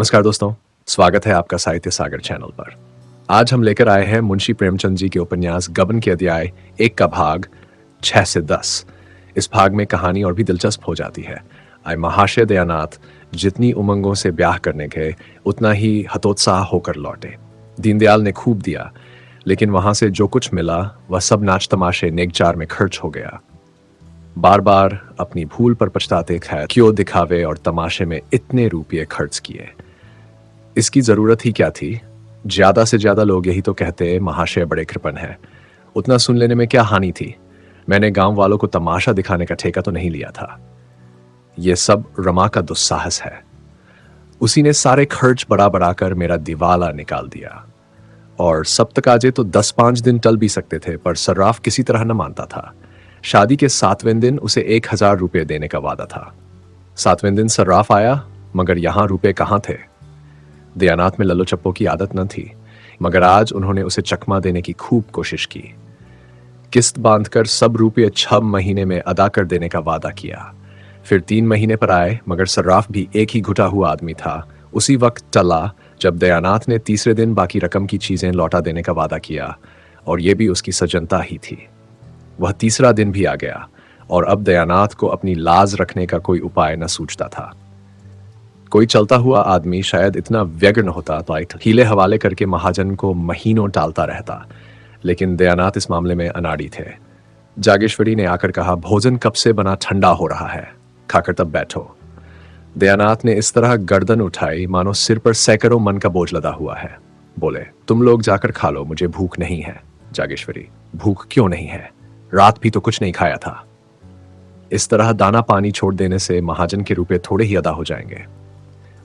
नमस्कार दोस्तों, स्वागत है आपका साहित्य सागर चैनल पर। आज हम लेकर आए हैं मुंशी प्रेमचंद जी के उपन्यास गबन के अध्याय 1 का भाग 6 से 10। इस भाग में कहानी और भी दिलचस्प हो जाती है। आए महाशय दयानाथ जितनी उमंगों से ब्याह करने गए उतना ही हतोत्साह होकर लौटे। दीनदयाल ने खूब दिया, लेकिन वहां से जो कुछ मिला वह सब नाच तमाशे नेकचार में खर्च हो गया। बार बार अपनी भूल पर पछताते खैर क्यों दिखावे और तमाशे में इतने रुपये खर्च किए। इसकी जरूरत ही क्या थी? ज्यादा से ज्यादा लोग यही तो कहते महाशय बड़े कृपण हैं। उतना सुन लेने में क्या हानि थी? मैंने गांव वालों को तमाशा दिखाने का ठेका तो नहीं लिया था। यह सब रमा का दुस्साहस है। उसी ने सारे खर्च बढ़ा बढ़ाकर मेरा दिवाला निकाल दिया। और सब तकाजे तो 10-5 दिन टल भी सकते थे, पर सर्राफ किसी तरह न मानता था। शादी के 7वें दिन उसे 1000 रुपये देने का वादा था। 7वें दिन सर्राफ आया, मगर यहां रुपए कहां थे? दयानाथ में लल्लो चप्पो की आदत न थी, मगर आज उन्होंने उसे चकमा देने की खूब कोशिश की। किस्त बांधकर सब रुपये 6 महीने में अदा कर देने का वादा किया। फिर 3 महीने पर आए, मगर सर्राफ भी एक ही घुटा हुआ आदमी था। उसी वक्त टला जब दयानाथ ने तीसरे दिन बाकी रकम की चीजें लौटा देने का वादा किया, और यह भी उसकी सज्जनता ही थी। वह तीसरा दिन भी आ गया, और अब दयानाथ को अपनी लाज रखने का कोई उपाय न सूझता था। कोई चलता हुआ आदमी शायद इतना व्यग्र न होता तो हीले हवाले करके महाजन को महीनों टालता रहता, लेकिन दयानाथ इस मामले में अनाड़ी थे। जागेश्वरी ने आकर कहा, भोजन कब से बना ठंडा हो रहा है, खाकर तब बैठो। दयानाथ ने इस तरह गर्दन उठाई मानो सिर पर सैकड़ों मन का बोझ लदा हुआ है। बोले, तुम लोग जाकर खा लो, मुझे भूख नहीं है। जागेश्वरी, भूख क्यों नहीं है? रात भी तो कुछ नहीं खाया था। इस तरह दाना पानी छोड़ देने से महाजन के रुपए थोड़े ही अदा हो जाएंगे।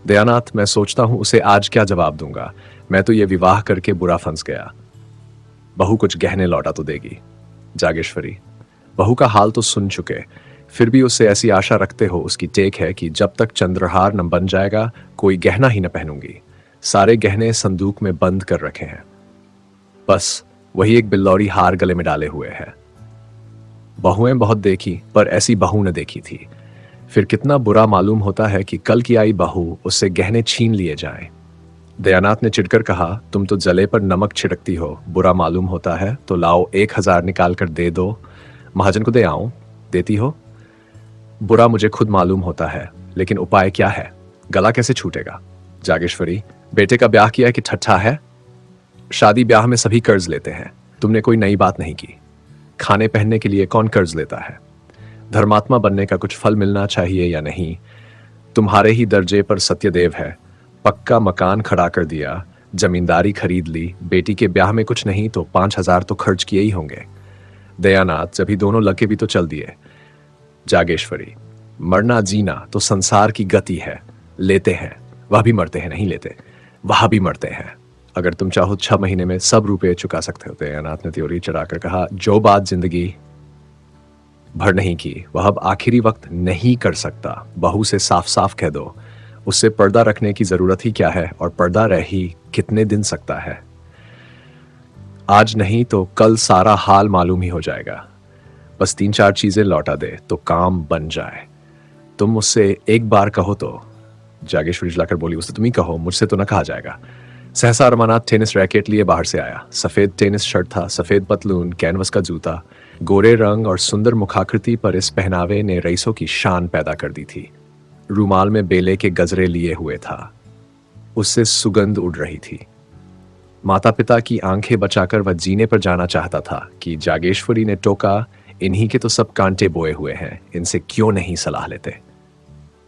दयानाथ, मैं सोचता हूं उसे आज क्या जवाब दूंगा। मैं तो ये विवाह करके बुरा फंस गया। बहू कुछ गहने लौटा तो देगी। जागेश्वरी, बहू का हाल तो सुन चुके, फिर भी उससे ऐसी आशा रखते हो? उसकी टेक है कि जब तक चंद्रहार न बन जाएगा कोई गहना ही न पहनूंगी। सारे गहने संदूक में बंद कर रखे हैं, बस वही एक बिल्लौरी हार गले में डाले हुए है। बहुएं बहुत देखी, पर ऐसी बहू न देखी थी। फिर कितना बुरा मालूम होता है कि कल की आई बहू उससे गहने छीन लिए जाएं। दयानाथ ने चिढ़कर कहा, तुम तो जले पर नमक छिड़कती हो। बुरा मालूम होता है तो लाओ 1000 निकाल कर दे दो। महाजन को दे आऊं? देती हो? बुरा मुझे खुद मालूम होता है, लेकिन उपाय क्या है? गला कैसे छूटेगा? जागेश्वरी, बेटे का ब्याह किया है कि ठट्ठा है? शादी ब्याह में सभी कर्ज लेते हैं, तुमने कोई नई बात नहीं की। खाने पहनने के लिए कौन कर्ज लेता है? धर्मात्मा बनने का कुछ फल मिलना चाहिए या नहीं? तुम्हारे ही दर्जे पर सत्यदेव है, पक्का मकान खड़ा कर दिया, जमींदारी खरीद ली, बेटी के ब्याह में कुछ नहीं तो 5000 तो खर्च किए ही होंगे। दयानाथ, जब ही दोनों लगे भी तो चल दिए। जागेश्वरी, मरना जीना तो संसार की गति है, लेते हैं, वह भी मरते हैं, नहीं लेते, वह भी मरते हैं। अगर तुम चाहो 6 महीने में सब रुपए चुका सकते हो। दयानाथ ने त्योरी चढ़ाकर कहा, जो बात जिंदगी भर नहीं की वह अब आखिरी वक्त नहीं कर सकता। बहू से साफ साफ कह दो, उससे पर्दा रखने की जरूरत ही क्या है, और पर्दा रह ही कितने दिन सकता है। आज नहीं तो कल सारा हाल मालूम ही हो जाएगा। बस 3-4 चीजें लौटा दे तो काम बन जाए। तुम मुझसे एक बार कहो तो। जागेश्वरी जलाकर बोली, उससे तुम ही कहो, मुझसे तो न कहा जाएगा। सहसा रमानाथ टेनिस रैकेट लिए बाहर से आया। सफेद टेनिस शर्ट था, सफेद पतलून, कैनवस का जूता, गोरे रंग और सुंदर मुखाकृति पर इस पहनावे ने रईसों की शान पैदा कर दी थी। रूमाल में बेले के गजरे लिए हुए था, उससे सुगंध उड़ रही थी। माता पिता की आंखें बचाकर वह जीने पर जाना चाहता था कि जागेश्वरी ने टोका, इन्हीं के तो सब कांटे बोए हुए हैं, इनसे क्यों नहीं सलाह लेते?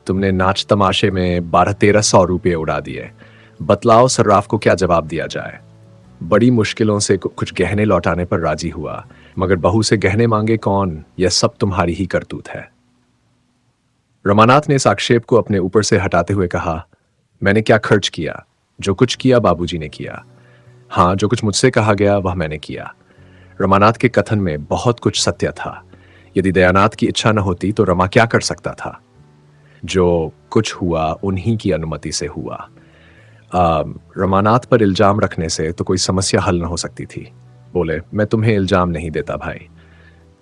तुमने नाच तमाशे में 1200-1300 रुपये उड़ा दिए, बतलाओ सर्राफ को क्या जवाब दिया जाए? बड़ी मुश्किलों से कुछ गहने लौटाने पर राजी हुआ, मगर बहू से गहने मांगे कौन? यह सब तुम्हारी ही करतूत है। रमानाथ ने इस आक्षेप को अपने ऊपर से हटाते हुए कहा, मैंने क्या खर्च किया? जो कुछ किया बाबूजी ने किया। हाँ, जो कुछ मुझसे कहा गया वह मैंने किया। रमानाथ के कथन में बहुत कुछ सत्य था। यदि दयानाथ की इच्छा न होती तो रमा क्या कर सकता था? जो कुछ हुआ उन्हीं की अनुमति से हुआ। रमानाथ पर इल्जाम रखने से तो कोई समस्या हल न हो सकती थी। बोले, मैं तुम्हें इल्जाम नहीं देता भाई,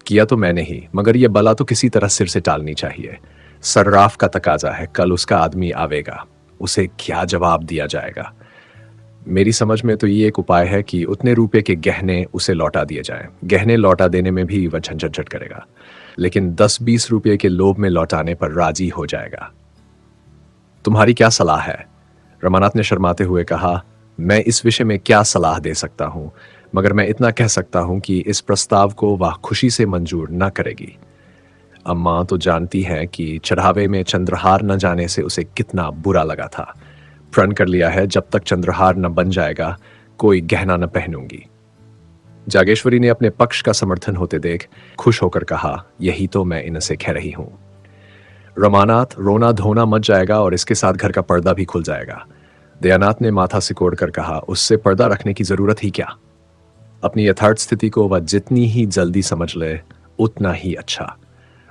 किया तो मैंने ही, मगर यह बला तो किसी तरह सिर से टालनी चाहिए। सर्राफ का तकाजा है, कल उसका आदमी आवेगा। उसे क्या जवाब दिया जाएगा? मेरी समझ में तो ये एक उपाय है कि उतने रुपए के गहने उसे लौटा दिए जाएं। गहने लौटा देने में भी वह झंझट करेगा, लेकिन 10-20 रुपए के लोभ में लौटाने पर राजी हो जाएगा। तुम्हारी क्या सलाह है? रमानाथ ने शर्माते हुए कहा, मैं इस विषय में क्या सलाह दे सकता हूं, मगर मैं इतना कह सकता हूं कि इस प्रस्ताव को वह खुशी से मंजूर न करेगी। अम्मा तो जानती हैं कि चढ़ावे में चंद्रहार न जाने से उसे कितना बुरा लगा था। प्रण कर लिया है, जब तक चंद्रहार न बन जाएगा कोई गहना न पहनूंगी। जागेश्वरी ने अपने पक्ष का समर्थन होते देख खुश होकर कहा, यही तो मैं इनसे कह रही हूं। रमानाथ, रोना धोना मच जाएगा और इसके साथ घर का पर्दा भी खुल जाएगा। दयानाथ ने माथा सिकोड़कर कहा, उससे पर्दा रखने की जरूरत ही क्या? अपनी यथार्थ स्थिति को वह जितनी ही जल्दी समझ ले उतना ही अच्छा।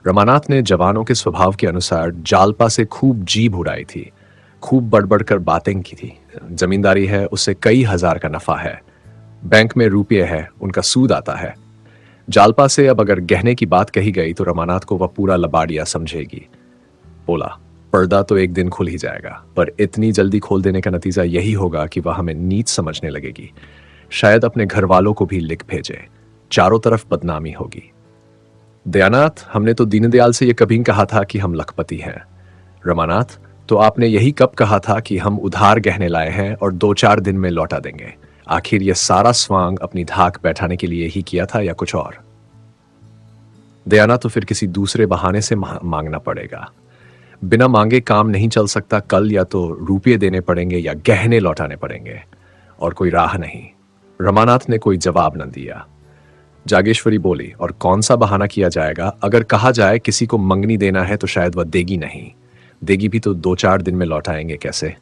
रमानाथ ने जवानों के स्वभाव के अनुसार जालपा से खूब जीभ उड़ाई थी, खूब बढ़ कर बातें की थी। जमींदारी है, उससे कई हजार का नफा है, बैंक में रुपये है, उनका सूद आता है। जालपा से अब अगर गहने की बात कही गई तो रमानाथ को वह पूरा लबाड़िया समझेगी। बोला, पर्दा तो एक दिन खुल ही जाएगा, पर इतनी जल्दी खोल देने का नतीजा यही होगा कि वह हमें नीच समझने लगेगी। शायद अपने घर वालों को भी लिख भेजे, चारों तरफ बदनामी होगी। दयानाथ, हमने तो दीनदयाल से यह कभी कहा था कि हम लखपति हैं। रमानाथ, तो आपने यही कब कहा था कि हम उधार गहने लाए हैं और 2-4 दिन में लौटा देंगे? आखिर यह सारा स्वांग अपनी धाक बैठाने के लिए ही किया था या कुछ और? दयानाथ, तो फिर किसी दूसरे बहाने से मांगना पड़ेगा। बिना मांगे काम नहीं चल सकता। कल या तो रुपये देने पड़ेंगे या गहने लौटाने पड़ेंगे, और कोई राह नहीं। रमानाथ ने कोई जवाब न दिया। जागेश्वरी बोली, और कौन सा बहाना किया जाएगा? अगर कहा जाए किसी को मंगनी देना है तो शायद वह देगी नहीं। देगी भी तो 2-4 दिन में लौटाएंगे कैसे?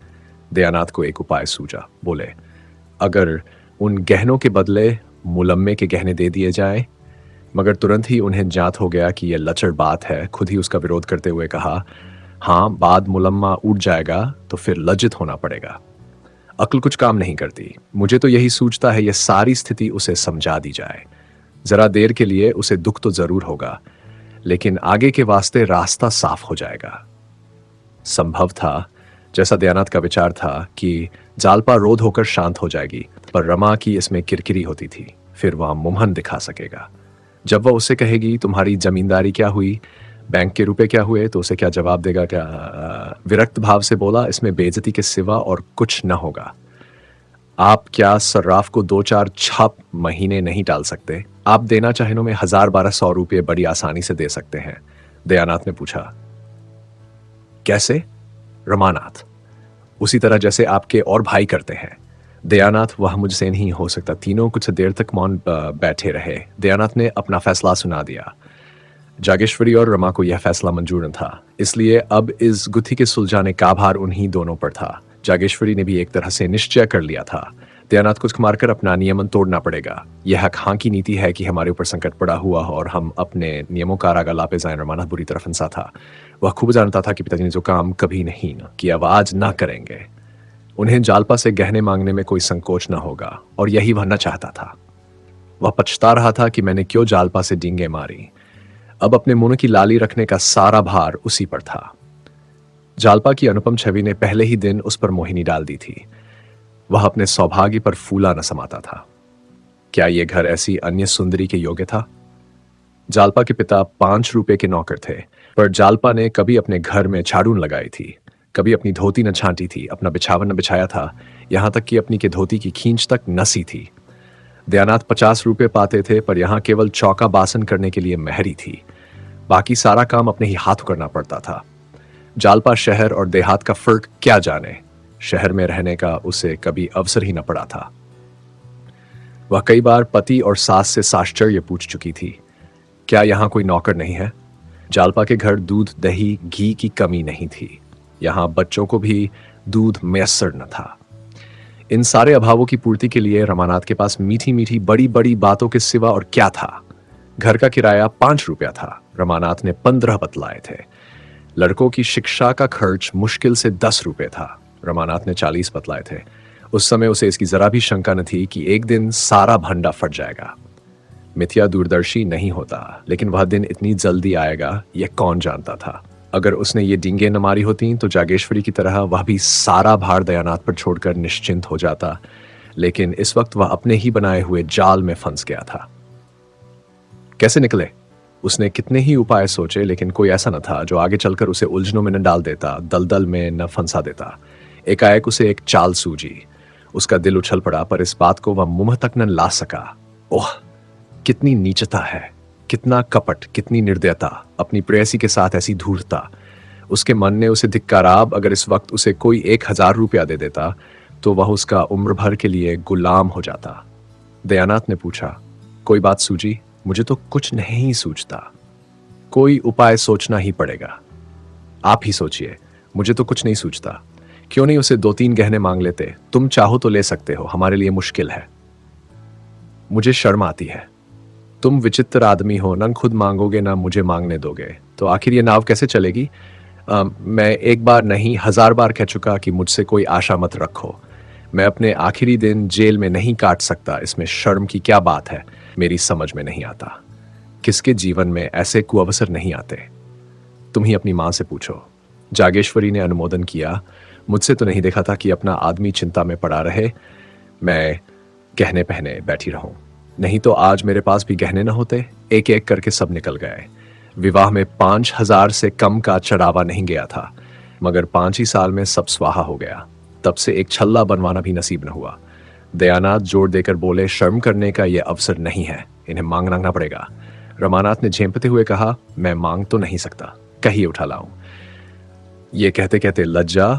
दयानाथ को एक उपाय सूझा। बोले, अगर उन गहनों के बदले मुलम्मे के गहने दे दिए जाए। मगर तुरंत ही उन्हें ज्ञात हो गया कि यह लचर बात है। खुद ही उसका विरोध करते हुए कहा, हाँ, बाद मुलम्मा उठ जाएगा तो फिर लज्जित होना पड़ेगा। अक्ल कुछ काम नहीं करती। मुझे तो यही सूझता है, यह सारी स्थिति उसे समझा दी जाए। जरा देर के लिए उसे दुख तो जरूर होगा, लेकिन आगे के वास्ते रास्ता साफ हो जाएगा। संभव था, जैसा दयानाथ का विचार था, कि जालपा रोध होकर शांत हो जाएगी, पर रमा की इसमें किरकिरी होती थी। फिर वह मुंहन दिखा सकेगा। जब वह उससे कहेगी, तुम्हारी जमींदारी क्या हुई, बैंक के रुपए क्या हुए, तो उसे क्या जवाब देगा? क्या विरक्त भाव से बोला, इसमें बेइज्जती के सिवा और कुछ न होगा। आप क्या सर्राफ को 2-4 छाप महीने नहीं डाल सकते? आप देना चाहेनों में 1000-1200 रुपये बड़ी आसानी से दे सकते हैं। दयानाथ ने पूछा, कैसे? रमानाथ, उसी तरह जैसे आपके और भाई करते हैं। दयानाथ, वह मुझसे नहीं हो सकता। तीनों कुछ देर तक मौन बैठे रहे। दयानाथ ने अपना फैसला सुना दिया। जागेश्वरी और रमा को यह फैसला मंजूर न था, इसलिए अब इस गुत्थी के सुलझाने का भार उन्हीं दोनों पर था। जागेश्वरी ने भी एक तरह से निश्चय कर लिया था, दयानाथ कुछ मारकर अपना नियमन तोड़ना पड़ेगा। यह खां की नीति है कि हमारे ऊपर संकट पड़ा हुआ और हम अपने नियमों का रागा लापे जाए। रमानाथ बुरी तरह फंसा था। वह खूब जानता था कि पिताजी ने जो काम कभी नहीं किया वह आज ना करेंगे। उन्हें जालपा से गहने मांगने में कोई संकोच न होगा, और यही वह न चाहता था। वह पछता रहा था कि मैंने क्यों जालपा से डींगे मारी। अब अपने मुंह की लाली रखने का सारा भार उसी पर था। जालपा की अनुपम छवि ने पहले ही दिन उस पर मोहिनी डाल दी थी। वह अपने सौभाग्य पर फूला न समाता था। क्या यह घर ऐसी अन्य सुंदरी के योग्य था? जालपा के पिता 5 रुपए के नौकर थे, पर जालपा ने कभी अपने घर में झाड़ू न लगाई थी, कभी अपनी धोती न छांटी थी, अपना बिछावन न बिछाया था, यहां तक कि अपनी के धोती की खींच तक नसी थी। दयानाथ 50 रुपए पाते थे, पर यहां केवल चौका बासन करने के लिए महरी थी। बाकी सारा काम अपने ही हाथ करना पड़ता था। जालपा शहर और देहात का फर्क क्या जाने। शहर में रहने का उसे कभी अवसर ही न पड़ा था। वह कई बार पति और सास से साश्चर्य पूछ चुकी थी, क्या यहां कोई नौकर नहीं है? जालपा के घर दूध, दही, घी की कमी नहीं थी। यहां बच्चों को भी दूध मैसर न था। इन सारे अभावों की पूर्ति के लिए रमानाथ के पास मीठी मीठी बड़ी बड़ी बातों के सिवा और क्या था? घर का किराया 5 रुपया था, रमानाथ ने 15 बतलाए थे। लड़कों की शिक्षा का खर्च मुश्किल से 10 रुपए था, रमानाथ ने 40 बतलाए थे। उस समय उसे इसकी जरा भी शंका न थी कि एक दिन सारा भंडा फट जाएगा। मिथ्या दूरदर्शी नहीं होता, लेकिन वह दिन इतनी जल्दी आएगा यह कौन जानता था। अगर उसने ये डींगे न मारी होती तो जागेश्वरी की तरह वह भी सारा भार दयानाथ पर छोड़कर निश्चिंत हो जाता, लेकिन इस वक्त वह अपने ही बनाए हुए जाल में फंस गया था। कैसे निकले? उसने कितने ही उपाय सोचे, लेकिन कोई ऐसा न था जो आगे चलकर उसे उलझनों में न डाल देता, दलदल में न फंसा देता। एकाएक उसे एक चाल सूझी। उसका दिल उछल पड़ा, पर इस बात को वह मुंह तक न ला सका। ओह, कितनी नीचता है, कितना कपट, कितनी निर्दयता, अपनी प्रेयसी के साथ ऐसी धूर्तता। उसके मन ने उसे धिक्कारा। अगर इस वक्त उसे कोई 1,000 रुपया दे देता तो वह उसका उम्र भर के लिए गुलाम हो जाता। दयानाथ ने पूछा, कोई बात सूझी? मुझे तो कुछ नहीं सूझता। कोई उपाय सोचना ही पड़ेगा। आप ही सोचिए। मुझे तो कुछ नहीं सूझता। क्यों नहीं उसे 2-3 गहने मांग लेते? तुम चाहो तो ले सकते हो, हमारे लिए मुश्किल है। मुझे शर्म आती है। तुम विचित्र आदमी हो, न खुद मांगोगे ना मुझे मांगने दोगे, तो आखिर ये नाव कैसे चलेगी? मैं एक बार नहीं 1000 बार कह चुका कि मुझसे कोई आशा मत रखो। मैं अपने आखिरी दिन जेल में नहीं काट सकता, इसमें शर्म की क्या बात है? मेरी समझ में नहीं आता। किसके जीवन में ऐसे कुअवसर नहीं आते? तुम ही अपनी मां से पूछो। जागेश्वरी ने अनुमोदन किया। मुझसे तो नहीं देखा था कि अपना आदमी चिंता में पड़ा रहे, मैं गहने पहने बैठी रहूं। नहीं तो आज मेरे पास भी गहने न होते। एक एक करके सब निकल गए। विवाह में 5,000 से कम का चढ़ावा नहीं गया था, मगर 5 ही साल में सब स्वाहा हो गया। तब से एक छल्ला बनवाना भी नसीब न हुआ। दयानाथ जोर देकर बोले, शर्म करने का यह अवसर नहीं है, इन्हें मांगना पड़ेगा। रमानाथ ने झेंपते हुए कहा, मैं मांग तो नहीं सकता, कहिए उठा लाऊं। ये कहते कहते लज्जा,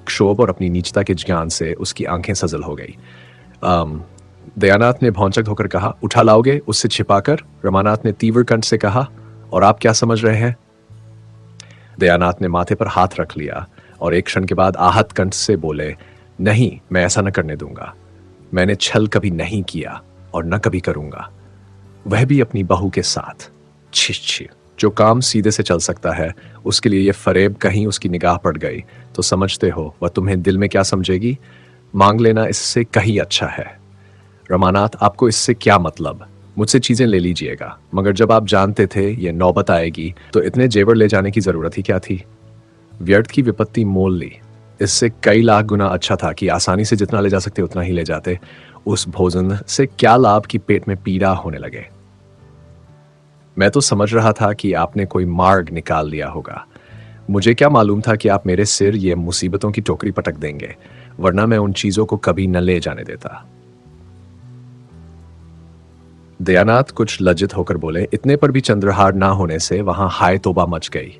क्षोभ और अपनी नीचता के ज्ञान से उसकी आंखें सजल हो गई। दयानाथ ने भौंचक होकर कहा, उठा लाओगे उससे छिपाकर? रमानाथ ने तीव्र कंठ से कहा, और आप क्या समझ रहे हैं? दयानाथ ने माथे पर हाथ रख लिया और एक क्षण के बाद आहत कंठ से बोले, नहीं, मैं ऐसा न करने दूंगा। मैंने छल कभी नहीं किया और न कभी करूंगा, वह भी अपनी बहू के साथ। छी, जो काम सीधे से चल सकता है उसके लिए ये फरेब कहीं उसकी निगाह पड़ गई तो समझते हो वह तुम्हें दिल में क्या समझेगी? मांग लेना इससे कहीं अच्छा है। रमानाथ, आपको इससे क्या मतलब? मुझसे चीजें ले लीजिएगा, मगर जब आप जानते थे ये नौबत आएगी तो इतने जेवर ले जाने की जरूरत ही क्या थी? व्यर्थ की विपत्ति मोल ली। इससे कई लाख गुना अच्छा था कि आसानी से जितना ले जा सकते उतना ही ले जाते। उस भोजन से क्या लाभ कि पेट में पीड़ा होने लगे। मैं तो समझ रहा था कि आपने कोई मार्ग निकाल लिया होगा। मुझे क्या मालूम था कि आप मेरे सिर ये मुसीबतों की टोकरी पटक देंगे, वरना मैं उन चीजों को कभी न ले जाने देता। दयानाथ कुछ लज्जित होकर बोले, इतने पर भी चंद्रहार ना होने से वहां हाय तोबा मच गई।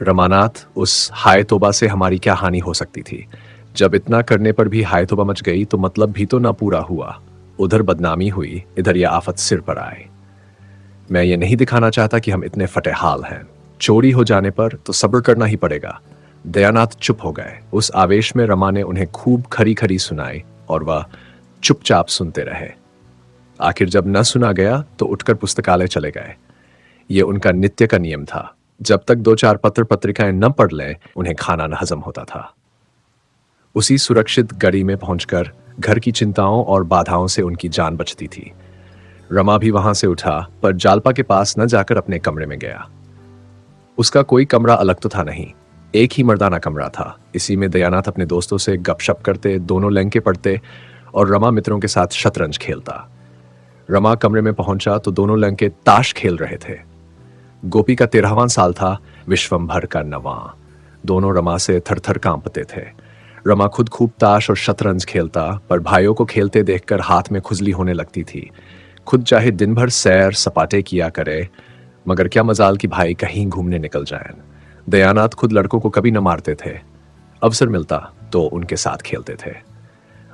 रमानाथ, उस हाय तोबा से हमारी क्या हानि हो सकती थी? जब इतना करने पर भी हाय तोबा मच गई तो मतलब भी तो ना पूरा हुआ। उधर बदनामी हुई, इधर यह आफत सिर पर आए। मैं ये नहीं दिखाना चाहता कि हम इतने फटेहाल हैं। चोरी हो जाने पर तो सब्र करना ही पड़ेगा। दयानाथ चुप हो गए। उस आवेश में रमा ने उन्हें खूब खरी खरी सुनाई और वह चुपचाप सुनते रहे। आखिर जब न सुना गया तो उठकर पुस्तकालय चले गए। ये उनका नित्य का नियम था। जब तक 2-4 पत्र पत्रिकाएं न पढ़ लें उन्हें खाना न हजम होता था। उसी सुरक्षित गड़ी में पहुंचकर घर की चिंताओं और बाधाओं से उनकी जान बचती थी। रमा भी वहां से उठा, पर जालपा के पास न जाकर अपने कमरे में गया। उसका कोई कमरा अलग तो था नहीं, एक ही मर्दाना कमरा था। इसी में दयानाथ अपने दोस्तों से गपशप करते, दोनों लंके पढ़ते और रमा मित्रों के साथ शतरंज खेलता। रमा कमरे में पहुंचा तो दोनों लंके ताश खेल रहे थे। गोपी का 13वां साल था, विश्वंभर का 9वां। दोनों रमा से थरथर कांपते थे। रमा खुद खूब ताश और शतरंज खेलता, पर भाइयों को खेलते देखकर हाथ में खुजली होने लगती थी। खुद चाहे दिन भर सैर सपाटे किया करे, मगर क्या मजाल कि भाई कहीं घूमने निकल जाएं। दयानाथ खुद लड़कों को कभी न मारते थे, अवसर मिलता तो उनके साथ खेलते थे।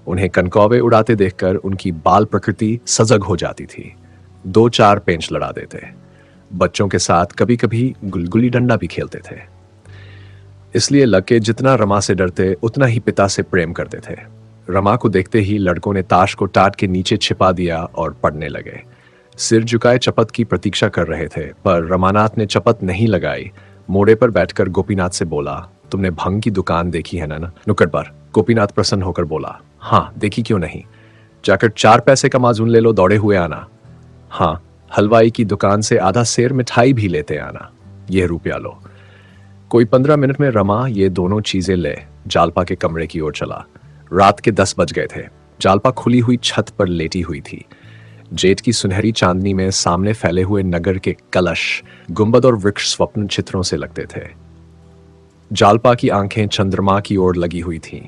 उन्हें कनकौवे उड़ाते देखकर उनकी बाल प्रकृति सजग हो जाती थी। 2-4 पेंच लड़ा देते। बच्चों के साथ कभी कभी गुलगुली डंडा भी खेलते थे। इसलिए लड़के जितना रमा से डरते उतना ही पिता से प्रेम करते थे। रमा को देखते ही लड़कों ने ताश को टाट के नीचे छिपा दिया और पढ़ने लगे। सिर झुकाए चपत की प्रतीक्षा कर रहे थे, पर रमानाथ ने चपत नहीं लगाई। मोड़े पर बैठकर गोपीनाथ से बोला, तुमने भंग की दुकान देखी है ना? नुक्कड़ पर। गोपीनाथ प्रसन्न होकर बोला, हाँ देखी क्यों नहीं। जाकर 4 पैसे का माजून ले लो, दौड़े हुए आना। हाँ, हलवाई की दुकान से आधा सेर मिठाई भी लेते आना। यह रुपया लो। कोई 15 मिनट में रमा ये दोनों चीजें ले जालपा के कमरे की ओर चला। रात के 10 बज गए थे। जालपा खुली हुई छत पर लेटी हुई थी। जेठ की सुनहरी चांदनी में सामने फैले हुए नगर के कलश, गुंबद और वृक्ष स्वप्न चित्रों से लगते थे। जालपा की आंखें चंद्रमा की ओर लगी हुई थीं।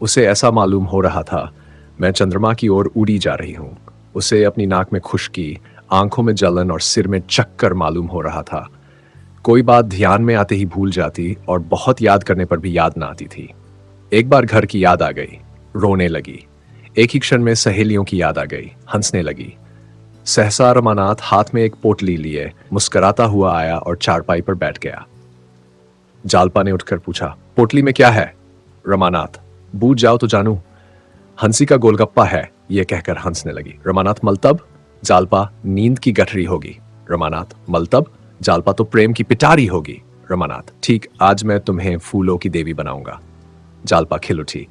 उसे ऐसा मालूम हो रहा था मैं चंद्रमा की ओर उड़ी जा रही हूं। उसे अपनी नाक में खुश्की, आंखों में जलन और सिर में चक्कर मालूम हो रहा था। कोई बात ध्यान में आते ही भूल जाती और बहुत याद करने पर भी याद ना आती थी। एक बार घर की याद आ गई, रोने लगी। एक ही क्षण में सहेलियों की याद आ गई, हंसने लगी। सहसा रमानाथ हाथ में एक पोटली लिए मुस्कुराता हुआ आया और चारपाई पर बैठ गया। जालपा ने उठकर पूछा, पोटली में क्या है? रमानाथ, बूझ जाओ तो जानू। हंसी का गोलगप्पा है, यह कहकर हंसने लगी। रमानाथ, मलतब? जालपा, नींद की गठरी होगी। रमानाथ, मलतब? जालपा, तो प्रेम की पिटारी होगी। रमानाथ, ठीक, आज मैं तुम्हें फूलों की देवी बनाऊंगा। जालपा खिल उठी।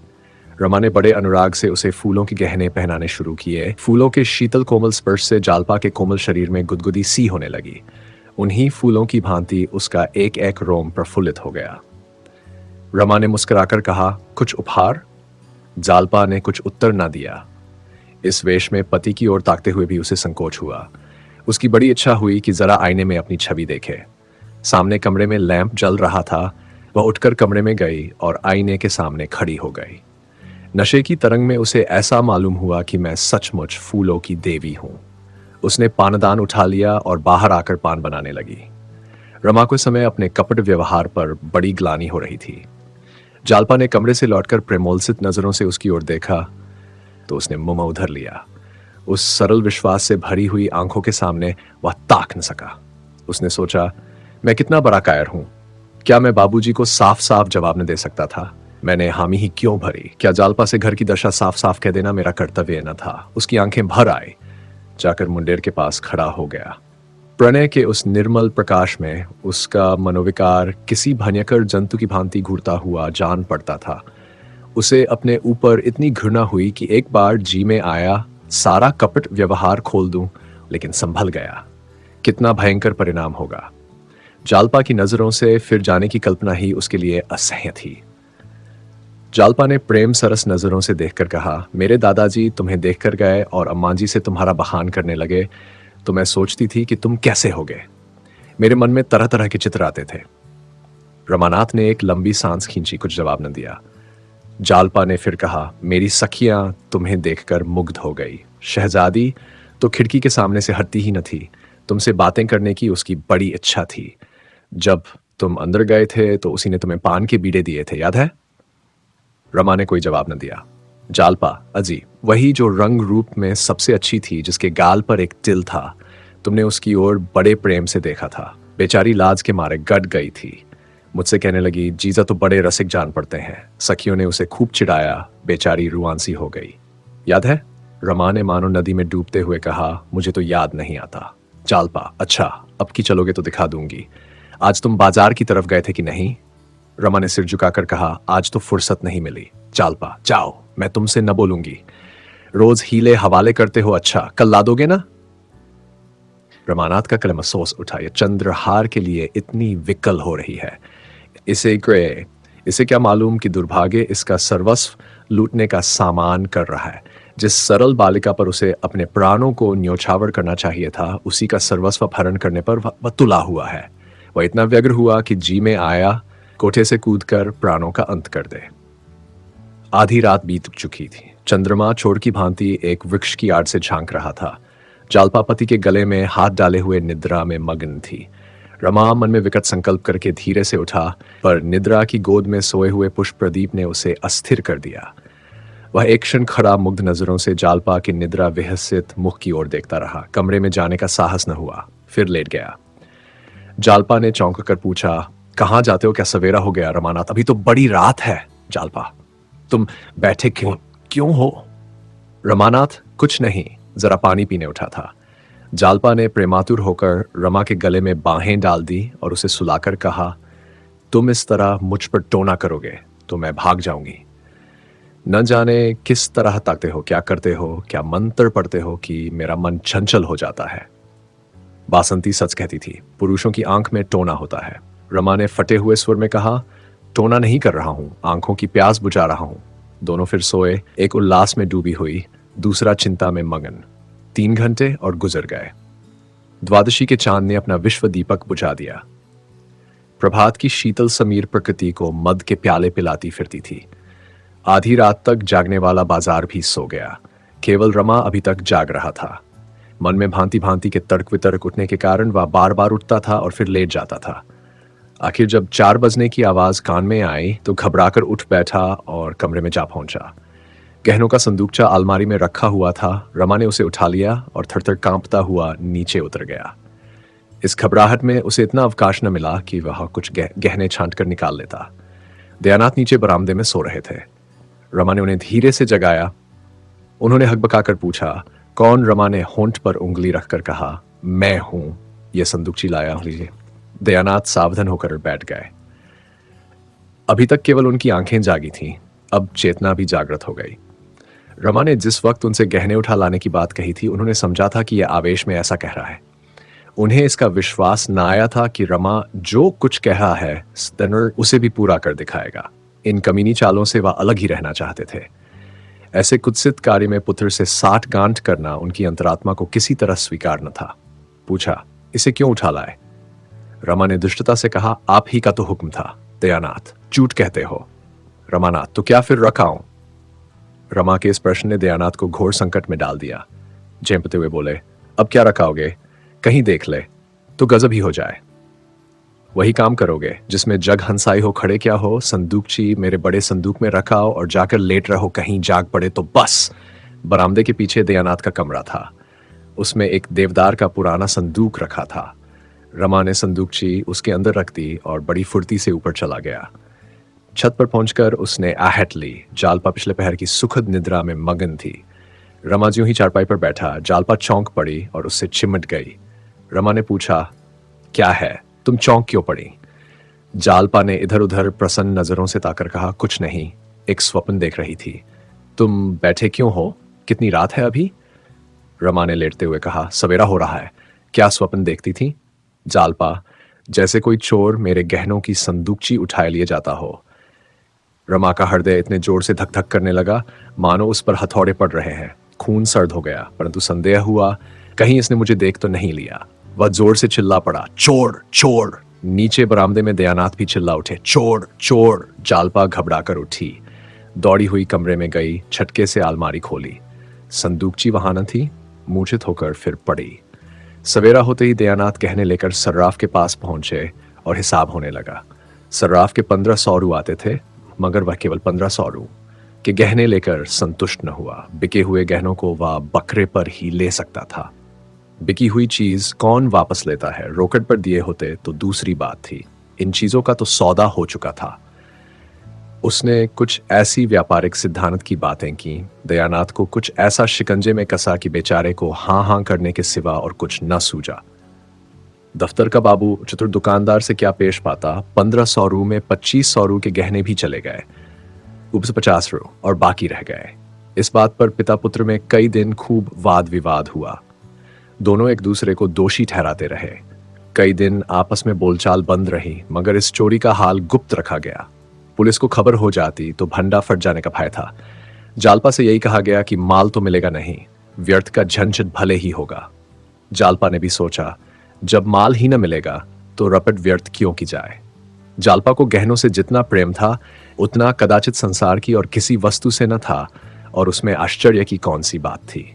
रमा ने बड़े अनुराग से उसे फूलों के गहने पहनाने शुरू किए। फूलों के शीतल कोमल स्पर्श से जालपा के कोमल शरीर में गुदगुदी सी होने लगी। उन्हीं फूलों की भांति उसका एक एक रोम प्रफुल्लित हो गया। रमा ने मुस्कुराकर कहा, कुछ उपहार? जालपा ने कुछ उत्तर ना दिया। इस वेश में पति की ओर ताकते हुए भी उसे संकोच हुआ। उसकी बड़ी इच्छा हुई कि जरा आईने में अपनी छवि देखे। सामने कमरे में लैंप जल रहा था। वह उठकर कमरे में गई और आईने के सामने खड़ी हो गई। नशे की तरंग में उसे ऐसा मालूम हुआ कि मैं सचमुच फूलों की देवी हूं। उसने पानदान उठा लिया और बाहर आकर पान बनाने लगी। रमा को इस समय अपने कपट व्यवहार पर बड़ी ग्लानि हो रही थी। जालपा ने कमरे से लौटकर प्रेमोलसित नजरों से उसकी ओर देखा तो उसने मुंह उधर लिया। उस सरल विश्वास से भरी हुई आंखों के सामने वह ताक न सका। उसने सोचा, मैं कितना बड़ा कायर हूं। क्या मैं बाबूजी को साफ साफ जवाब न दे सकता था? मैंने हामी ही क्यों भरी? क्या जालपा से घर की दशा साफ साफ कह देना मेरा कर्तव्य न था? उसकी आंखें भर आई। जाकर मुंडेर के पास खड़ा हो गया। प्रणय के उस निर्मल प्रकाश में उसका मनोविकार किसी भयंकर जंतु की भांति घूरता हुआ जान पड़ता था। उसे अपने ऊपर इतनी घृणा हुई कि एक बार जी में आया सारा कपट व्यवहार खोल दूं, लेकिन संभल गया। कितना भयंकर परिणाम होगा। जालपा की नजरों से फिर जाने की कल्पना ही उसके लिए असह्य थी। जालपा ने प्रेम सरस नजरों से देखकर कहा, मेरे दादाजी तुम्हें देखकर गए और अम्मा जी से तुम्हारा बहान करने लगे तो मैं सोचती थी कि तुम कैसे होगे। मेरे मन में तरह तरह के चित्र आते थे। रमानाथ ने एक लंबी सांस खींची, कुछ जवाब न दिया। जालपा ने फिर कहा, मेरी सखियां तुम्हें देखकर मुग्ध हो गई। शहजादी तो खिड़की के सामने से हटती ही न थी। तुमसे बातें करने की उसकी बड़ी इच्छा थी। जब तुम अंदर गए थे तो उसी ने तुम्हें पान के बीड़े दिए थे, याद है? रमा ने कोई जवाब न दिया। जालपा, अजी, वही जो रंग रूप में सबसे अच्छी थी, जिसके गाल पर एक तिल था। तुमने उसकी ओर बड़े प्रेम से देखा था। बेचारी लाज के मारे गट गई थी। मुझसे कहने लगी, जीजा तो बड़े रसिक जान पड़ते हैं। सखियों ने उसे खूब चिढ़ाया। बेचारी रुआंसी हो गई। याद है? रमा ने मानो नदी में डूबते हुए कहा, मुझे तो याद नहीं आता। जालपा, अच्छा, अब की चलोगे तो दिखा दूंगी। आज तुम बाजार की तरफ गए थे कि नहीं? रमा ने सिर झुकाकर कहा, आज तो फुर्सत नहीं मिली। जालपा, जाओ, मैं तुमसे न बोलूंगी। रोज हीले हवाले करते हो, अच्छा, कल ला दोगे ना? रमानाथ का कलम अफसोस उठा। यह चंद्रहार के लिए इतनी विकल हो रही है। इसे क्या मालूम कि दुर्भाग्य इसका सर्वस्व लूटने का सामान कर रहा है। जिस सरल बालिका पर उसे अपने प्राणों को न्योछावर करना चाहिए था, उसी का सर्वस्व अपहरण करने पर वह तुला हुआ है। वह इतना व्यग्र हुआ कि जी में आया कोठे से कूदकर प्राणों का अंत कर दे। आधी रात बीत चुकी थी। चंद्रमा छोड़ की भांति एक वृक्ष की आड़ से झांक रहा था। जालपा पति के गले में हाथ डाले हुए निद्रा में मग्न थी। रमा मन में विकट संकल्प करके धीरे से उठा, पर निद्रा की गोद में सोए हुए पुष्प प्रदीप ने उसे अस्थिर कर दिया। वह एक क्षण खड़ा मुग्ध नजरों से जालपा के निद्रा विहसित मुख की ओर देखता रहा। कमरे में जाने का साहस न हुआ, फिर लेट गया। जालपा ने चौंक कर पूछा, कहाँ जाते हो? क्या सवेरा हो गया? रमानाथ, अभी तो बड़ी रात है। जालपा, तुम बैठे क्यों हो? रमानाथ, कुछ नहीं, जरा पानी पीने उठा था। जालपा ने प्रेमातुर होकर रमा के गले में बाहें डाल दी और उसे सुलाकर कहा, तुम इस तरह मुझ पर टोना करोगे तो मैं भाग जाऊंगी। न जाने किस तरह ताकते हो, क्या करते हो, क्या मंत्र पढ़ते हो कि मेरा मन चंचल हो जाता है। बासंती सच कहती थी, पुरुषों की आंख में टोना होता है। रमा ने फटे हुए स्वर में कहा, टोना नहीं कर रहा हूं, आंखों की प्यास बुझा रहा हूं। दोनों फिर सोए, एक उल्लास में डूबी हुई, दूसरा चिंता में मगन। 3 घंटे और गुजर गए। द्वादशी के चांद ने अपना विश्व दीपक बुझा दिया। प्रभात की शीतल समीर प्रकृति को मद के प्याले पिलाती फिरती थी। आधी रात तक जागने वाला बाजार भी सो गया। केवल रमा अभी तक जाग रहा था। मन में भांति भांति के तर्क वितर्क उठने के कारण वह बार बार उठता था और फिर लेट जाता था। आखिर जब 4 बजने की आवाज कान में आई तो घबराकर उठ बैठा और कमरे में जा पहुंचा। गहनों का संदूकचा अलमारी में रखा हुआ था। रमा ने उसे उठा लिया और थरथर कांपता हुआ नीचे उतर गया। इस घबराहट में उसे इतना अवकाश न मिला कि वह कुछ गहने छांट कर निकाल लेता। दयानाथ नीचे बरामदे में सो रहे थे। रमा ने उन्हें धीरे से जगाया। उन्होंने हकबकाकर पूछा, कौन? रमा ने होंठ पर उंगली रखकर कहा, मैं हूं। यह संदूकची लाया लीजिए। दयानाथ सावधान होकर बैठ गए। अभी तक केवल उनकी आंखें जागी थीं, अब चेतना भी जागृत हो गई। रमा ने जिस वक्त उनसे गहने उठा लाने की बात कही थी, उन्होंने समझा था कि यह आवेश में ऐसा कह रहा है। उन्हें इसका विश्वास न आया था कि रमा जो कुछ कहा है स्तनर उसे भी पूरा कर दिखाएगा। इन कमीनी चालों से वह अलग ही रहना चाहते थे। ऐसे कुत्सित कार्य में पुत्र से 60 गांठ करना उनकी अंतरात्मा को किसी तरह स्वीकार न था। पूछा, इसे क्यों उठा लाए? रमा ने दुष्टता से कहा, आप ही का तो हुक्म था। दयानाथ, झूठ कहते हो। रमानाथ, तो क्या फिर रखाऊं? रमा के इस प्रश्न ने दयानाथ को घोर संकट में डाल दिया। झेंपते हुए बोले, अब क्या रखाओगे? कहीं देख ले तो गजब ही हो जाए। वही काम करोगे जिसमें जग हंसाई हो खड़े क्या हो, संदूकची मेरे बड़े संदूक में रखाओ और जाकर लेट रहो, कहीं जाग पड़े तो बस। बरामदे के पीछे दयानाथ का कमरा था। उसमें एक देवदार का पुराना संदूक रखा था। रमा ने संदूकची उसके अंदर रख दी और बड़ी फुर्ती से ऊपर चला गया। छत पर पहुंचकर उसने आहट ली। जालपा पिछले पहर की सुखद निद्रा में मगन थी। रमा ज्यों ही चारपाई पर बैठा, जालपा चौंक पड़ी और उससे चिमट गई। रमा ने पूछा, क्या है, तुम चौंक क्यों पड़ी? जालपा ने इधर उधर प्रसन्न नजरों से ताकर कहा, कुछ नहीं, एक स्वप्न देख रही थी। तुम बैठे क्यों हो? कितनी रात है अभी? रमा ने लेटते हुए कहा, सवेरा हो रहा है। क्या स्वप्न देखती थी? जालपा, जैसे कोई चोर मेरे गहनों की संदूकची उठाए लिए जाता हो। रमा का हृदय इतने जोर से धक धक करने लगा मानो उस पर हथौड़े पड़ रहे हैं। खून सर्द हो गया, परंतु संदेह हुआ कहीं इसने मुझे देख तो नहीं लिया। वह जोर से चिल्ला पड़ा, चोर चोर। नीचे बरामदे में दयानाथ भी चिल्ला उठे, चोर चोर। जालपा घबराकर उठी, दौड़ी हुई कमरे में गई, छटके से अलमारी खोली। संदूकची वहां न थी। मूर्छित होकर फिर पड़ी। सवेरा होते ही दयानाथ गहने लेकर सर्राफ के पास पहुंचे और हिसाब होने लगा। सर्राफ के 1500 रू आते थे, मगर वह केवल 1500 रू के गहने लेकर संतुष्ट न हुआ। बिके हुए गहनों को वह बकरे पर ही ले सकता था। बिकी हुई चीज कौन वापस लेता है? रोकड़ पर दिए होते तो दूसरी बात थी। इन चीजों का तो सौदा हो चुका था। उसने कुछ ऐसी व्यापारिक सिद्धांत की बातें की। दयानाथ को कुछ ऐसा शिकंजे में कसा कि बेचारे को हां हां करने के सिवा और कुछ न सूझा। दफ्तर का बाबू चतुर दुकानदार से क्या पेश पाता, 1500 रू में 2500 रू के गहने भी चले गए। ऊपर से 50 रू और बाकी रह गए। इस बात पर पिता पुत्र में कई दिन खूब वाद विवाद हुआ। दोनों एक दूसरे को दोषी ठहराते रहे। कई दिन आपस में बोलचाल बंद रही, मगर इस चोरी का हाल गुप्त रखा गया। पुलिस को खबर हो जाती तो भंडा फट जाने का भय था। जालपा से यही कहा गया कि माल तो मिलेगा नहीं, व्यर्थ का झंझट भले ही होगा। जालपा ने भी सोचा, जब माल ही न मिलेगा तो रपट व्यर्थ क्यों की जाए। जालपा को गहनों से जितना प्रेम था उतना कदाचित संसार की और किसी वस्तु से न था, और उसमें आश्चर्य की कौन सी बात थी।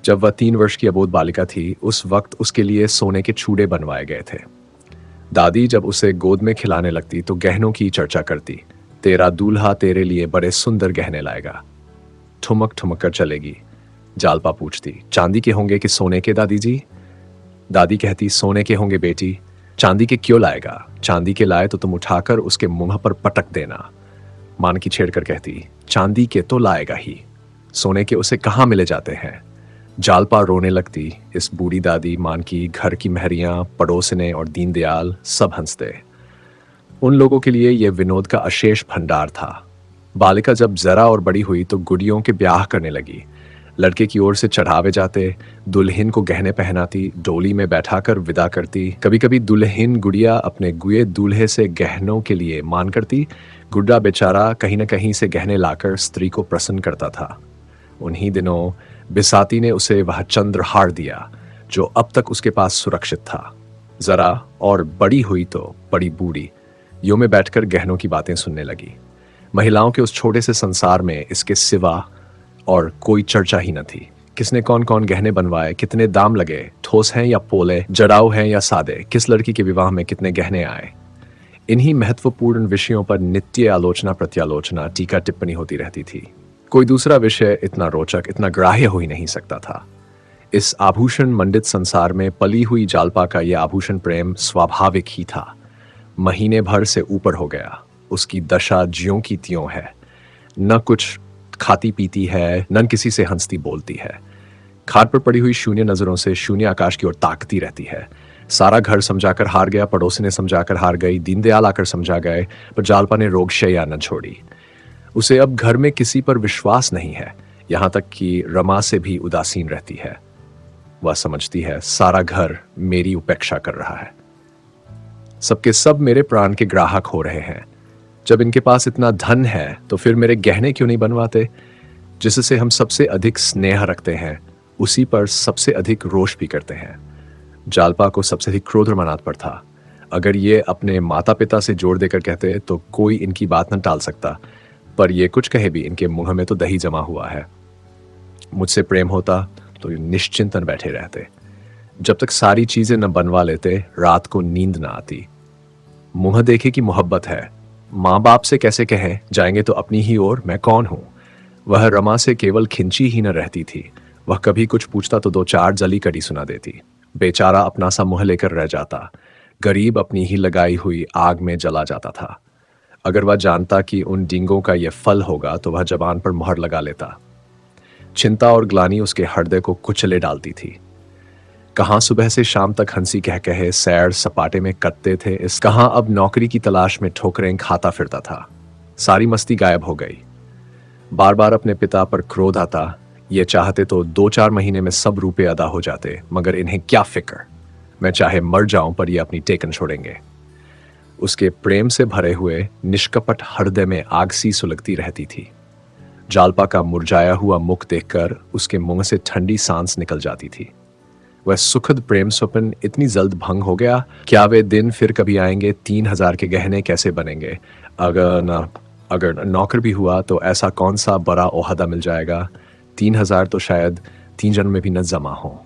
जब वह 3 वर्ष की अबोध बालिका थी, उस वक्त उसके लिए सोने के चूड़े बनवाए गए थे। दादी जब उसे गोद में खिलाने लगती तो गहनों की चर्चा करती, तेरा दूल्हा तेरे लिए बड़े सुंदर गहने लाएगा, ठुमक ठुमक कर चलेगी। जालपा पूछती, चांदी के होंगे कि सोने के दादी जी? दादी कहती, सोने के होंगे बेटी, चांदी के क्यों लाएगा? चांदी के लाए तो तुम उठाकर उसके मुंह पर पटक देना। मानकी छेड़कर कहती, चांदी के तो लाएगा ही, सोने के उसे कहाँ मिले जाते हैं। जालपा रोने लगती। इस बूढ़ी दादी, मानकी, घर की महरियां, पड़ोसने और दीनदयाल सब हंसते। उन लोगों के लिए यह विनोद का अशेष भंडार था। बालिका जब जरा और बड़ी हुई तो गुड़ियों के ब्याह करने लगी। लड़के की ओर से चढ़ावे जाते, दुल्हन को गहने पहनाती, डोली में बैठाकर विदा करती। कभी कभी दुल्हन गुड़िया अपने गुए दूल्हे से गहनों के लिए मान करती। गुड्डा बेचारा कहीं न कहीं से गहने लाकर स्त्री को प्रसन्न करता था। उन्हीं दिनों बिसाती ने उसे वह चंद्रहार दिया जो अब तक उसके पास सुरक्षित था। जरा और बड़ी हुई तो बड़ी बूढ़ी यो में बैठकर गहनों की बातें सुनने लगी। महिलाओं के उस छोटे से संसार में इसके सिवा और कोई चर्चा ही न थी। किसने कौन कौन गहने बनवाए, कितने दाम लगे, ठोस हैं या पोले, जड़ाऊ हैं या सादे, किस लड़की के विवाह में कितने गहने आए, इन्हीं महत्वपूर्ण विषयों पर नित्य आलोचना प्रत्यालोचना, टीका टिप्पणी होती रहती थी। कोई दूसरा विषय इतना रोचक, इतना ग्राह्य हो ही नहीं सकता था। इस आभूषण मंडित संसार में पली हुई जालपा का यह आभूषण प्रेम स्वाभाविक ही था। महीने भर से ऊपर हो गया। उसकी दशा ज्यों की त्यों है। न कुछ खाती पीती है, न किसी से हंसती बोलती है। खाट पर पड़ी हुई शून्य नजरों से शून्य आकाश की ओर ताकती रहती है। सारा घर समझाकर हार गया, पड़ोसी ने समझाकर हार गई, दीनदयाल आकर समझा गए, पर जालपा ने रोगशैया न छोड़ी। उसे अब घर में किसी पर विश्वास नहीं है, यहां तक कि रमा से भी उदासीन रहती है। वह समझती है सारा घर मेरी उपेक्षा कर रहा है, सबके सब मेरे प्राण के ग्राहक हो रहे हैं। जब इनके पास इतना धन है तो फिर मेरे गहने क्यों नहीं बनवाते? जिससे हम सबसे अधिक स्नेह रखते हैं उसी पर सबसे अधिक रोष भी करते हैं। जालपा को सबसे अधिक क्रोध रमानाथ पर था। अगर ये अपने माता पिता से जोर देकर कहते तो कोई इनकी बात न टाल सकता, पर ये कुछ कहे भी इनके मुंह में तो दही जमा हुआ है। मुझसे प्रेम होता तो ये निश्चिंतन बैठे रहते। जब तक सारी चीजें न बनवा लेते रात को नींद न आती। मुंह देखे की मोहब्बत है, माँ बाप से कैसे कहें, जाएंगे तो अपनी ही ओर, मैं कौन हूं। वह रमा से केवल खिंची ही न रहती थी, वह कभी कुछ पूछता तो दो चार जली कड़ी सुना देती। बेचारा अपना सा मुंह लेकर रह जाता, गरीब अपनी ही लगाई हुई आग में जला जाता था। अगर वह जानता कि उन डींगों का यह फल होगा तो वह जबान पर मुहर लगा लेता। चिंता और ग्लानि उसके हृदय को कुचले डालती थी। कहां सुबह से शाम तक हंसी कह कहे सैर सपाटे में कटते थे, इस कहां अब नौकरी की तलाश में ठोकरें खाता फिरता था। सारी मस्ती गायब हो गई। बार बार अपने पिता पर क्रोध आता। ये चाहते तो 2-4 महीने में सब रुपए अदा हो जाते, मगर इन्हें क्या फिक्र, मैं चाहे मर जाऊं पर ये अपनी टेकन छोड़ेंगे। उसके प्रेम से भरे हुए निष्कपट हृदय में आग सी सुलगती रहती थी। जालपा का मुरझाया हुआ मुख देखकर उसके मुंह से ठंडी सांस निकल जाती थी। वह सुखद प्रेम स्वप्न इतनी जल्द भंग हो गया? क्या वे दिन फिर कभी आएंगे? 3,000 के गहने कैसे बनेंगे? अगर नौकर भी हुआ तो ऐसा कौन सा बड़ा ओहदा मिल जाएगा? 3,000 तो शायद 3 जन्म में भी न जमा हो।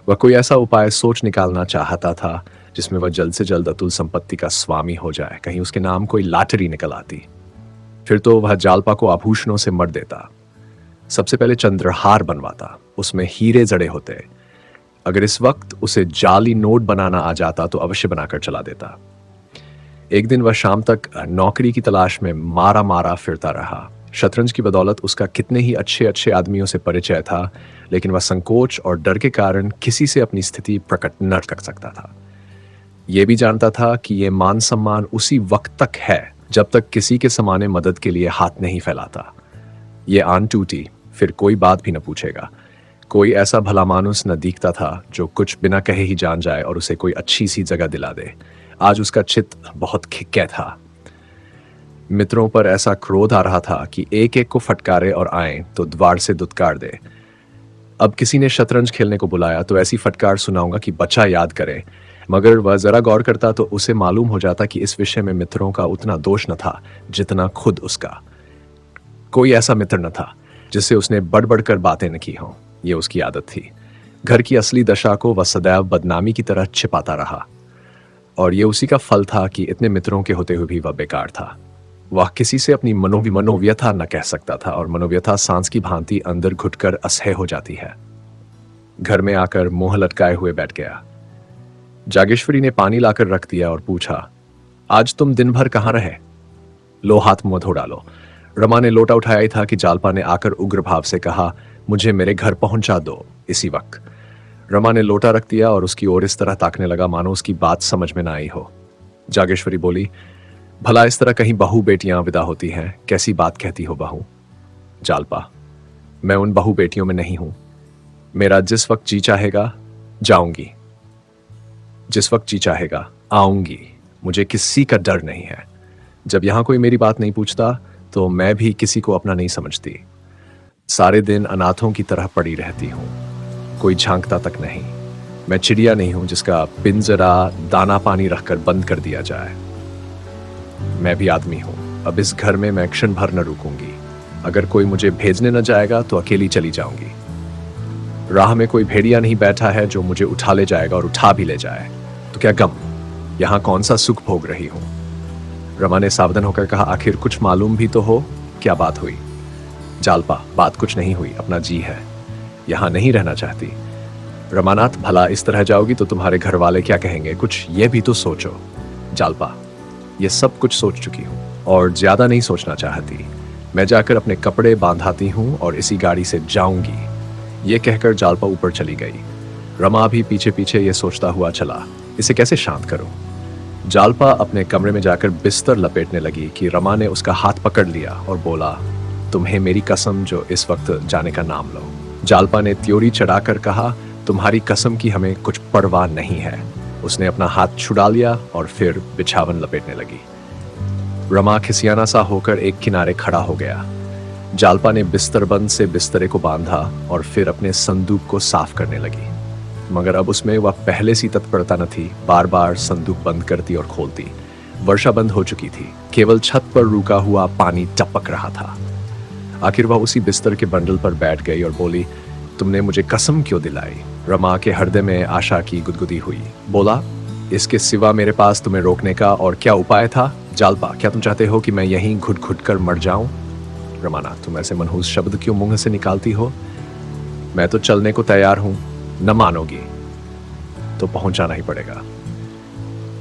वह कोई ऐसा उपाय सोच निकालना चाहता था जिसमें वह जल्द से जल्द अतुल संपत्ति का स्वामी हो जाए। कहीं उसके नाम कोई लॉटरी निकल आती, फिर तो वह जालपा को आभूषणों से मर देता। सबसे पहले चंद्रहार बनवाता, उसमें हीरे जड़े होते। अगर इस वक्त उसे जाली नोट बनाना आ जाता तो अवश्य बनाकर चला देता। एक दिन वह शाम तक नौकरी की तलाश में मारा मारा फिरता रहा। शतरंज की बदौलत उसका कितने ही अच्छे अच्छे आदमियों से परिचय था, लेकिन वह संकोच और डर के कारण किसी से अपनी स्थिति प्रकट न कर सकता था। यह भी जानता था कि यह मान सम्मान उसी वक्त तक है जब तक किसी के समाने मदद के लिए हाथ नहीं फैलाता। ये आन टूटी फिर कोई बात भी न पूछेगा। कोई ऐसा भला मानुस न दिखता था जो कुछ बिना कहे ही जान जाए और उसे कोई अच्छी सी जगह दिला दे। आज उसका चित्त बहुत खिक्कै था। मित्रों पर ऐसा क्रोध आ रहा था कि एक एक को फटकारे और आए तो द्वार से दुत्कार दे। अब किसी ने शतरंज खेलने को बुलाया तो ऐसी फटकार सुनाऊंगा कि बच्चा याद करे। मगर वह जरा गौर करता तो उसे मालूम हो जाता कि इस विषय में मित्रों का उतना दोष न था जितना खुद उसका। कोई ऐसा मित्र न था जिससे उसने बढ़ बढ़कर बातें न की हों। यह उसकी आदत थी। घर की असली दशा को वह सदैव बदनामी की तरह छिपाता रहा, और यह उसी का फल था कि इतने मित्रों के होते हुए भी वह बेकार था। वह किसी से अपनी मनोव्यथा न कह सकता था, और मनोव्यथा सांस की भांति अंदर घुटकर असह्य हो जाती है। घर में आकर मुंह लटकाए हुए बैठ गया। जागेश्वरी ने पानी लाकर रख दिया और पूछा, आज तुम दिन भर कहाँ रहे? लो हाथ मुंह धो डालो। रमा ने लोटा उठाया ही था कि जालपा ने आकर उग्र भाव से कहा, मुझे मेरे घर पहुंचा दो इसी वक्त। रमा ने लोटा रख दिया और उसकी ओर इस तरह ताकने लगा मानो उसकी बात समझ में ना आई हो। जागेश्वरी बोली, भला इस तरह कहीं बहू बेटियां विदा होती हैं? कैसी बात कहती हो बहू? जालपा, मैं उन बहू बेटियों में नहीं हूं। मेरा जिस वक्त जी चाहेगा जाऊंगी, जिस वक्त जी चाहेगा आऊंगी। मुझे किसी का डर नहीं है। जब यहां कोई मेरी बात नहीं पूछता तो मैं भी किसी को अपना नहीं समझती। सारे दिन अनाथों की तरह पड़ी रहती हूं, कोई झांकता तक नहीं। मैं चिड़िया नहीं हूं जिसका पिंजरा दाना पानी रखकर बंद कर दिया जाए। मैं भी आदमी हूं। अब इस घर में मैं क्षण भर न रुकूंगी। अगर कोई मुझे भेजने न जाएगा तो अकेली चली जाऊंगी। राह में कोई भेड़िया नहीं बैठा है जो मुझे उठा ले जाएगा और उठा भी ले जाए तो क्या गम। यहां कौन सा सुख भोग रही हूं। रमा ने सावधान होकर कहा, आखिर कुछ मालूम भी तो हो, क्या बात हुई। जालपा, बात कुछ नहीं हुई, अपना जी है, यहां नहीं रहना चाहती। रमानाथ, भला इस तरह जाओगी तो तुम्हारे घर वाले क्या कहेंगे, कुछ ये भी तो सोचो। जालपा, ये सब कुछ सोच चुकी हूं और ज्यादा नहीं सोचना चाहती। मैं जाकर अपने कपड़े बांधाती हूं और इसी गाड़ी से जाऊंगी। ये कहकर जालपा ऊपर चली गई। रमा भी पीछे पीछे ये सोचता हुआ चला, इसे कैसे शांत करूं। जालपा अपने कमरे में जाकर बिस्तर लपेटने लगी कि रमा ने उसका हाथ पकड़ लिया और बोला, तुम्हें मेरी कसम जो इस वक्त जाने का नाम लो। जालपा ने त्योरी चढ़ाकर कहा, तुम्हारी कसम की हमें कुछ परवाह नहीं है। उसने अपना हाथ छुड़ा लिया और फिर बिछावन लपेटने लगी। रमा खिसियाना सा होकर एक किनारे खड़ा हो गया। जालपा ने बिस्तरबंद से बिस्तरे को बांधा और फिर अपने संदूक को साफ करने लगी, मगर अब उसमें वह पहले सी तत्परता न थी। बार बार संदूक बंद करती और खोलती। वर्षा बंद हो चुकी थी, केवल छत पर रुका हुआ पानी टपक रहा था। आखिर वह उसी बिस्तर के बंडल पर बैठ गई और बोली, तुमने मुझे कसम क्यों दिलाई। रमा के हृदय में आशा की गुदगुदी हुई। बोला, इसके सिवा मेरे पास तुम्हें रोकने का और क्या उपाय था। जालपा, क्या तुम चाहते हो कि मैं यहीं घुट घुट कर मर जाऊं। रमानाथ, तुम ऐसे मनहूस शब्द क्यों मुंह से निकालती हो। मैं तो चलने को तैयार हूं। न मानोगी तो पहुंचाना ही पड़ेगा।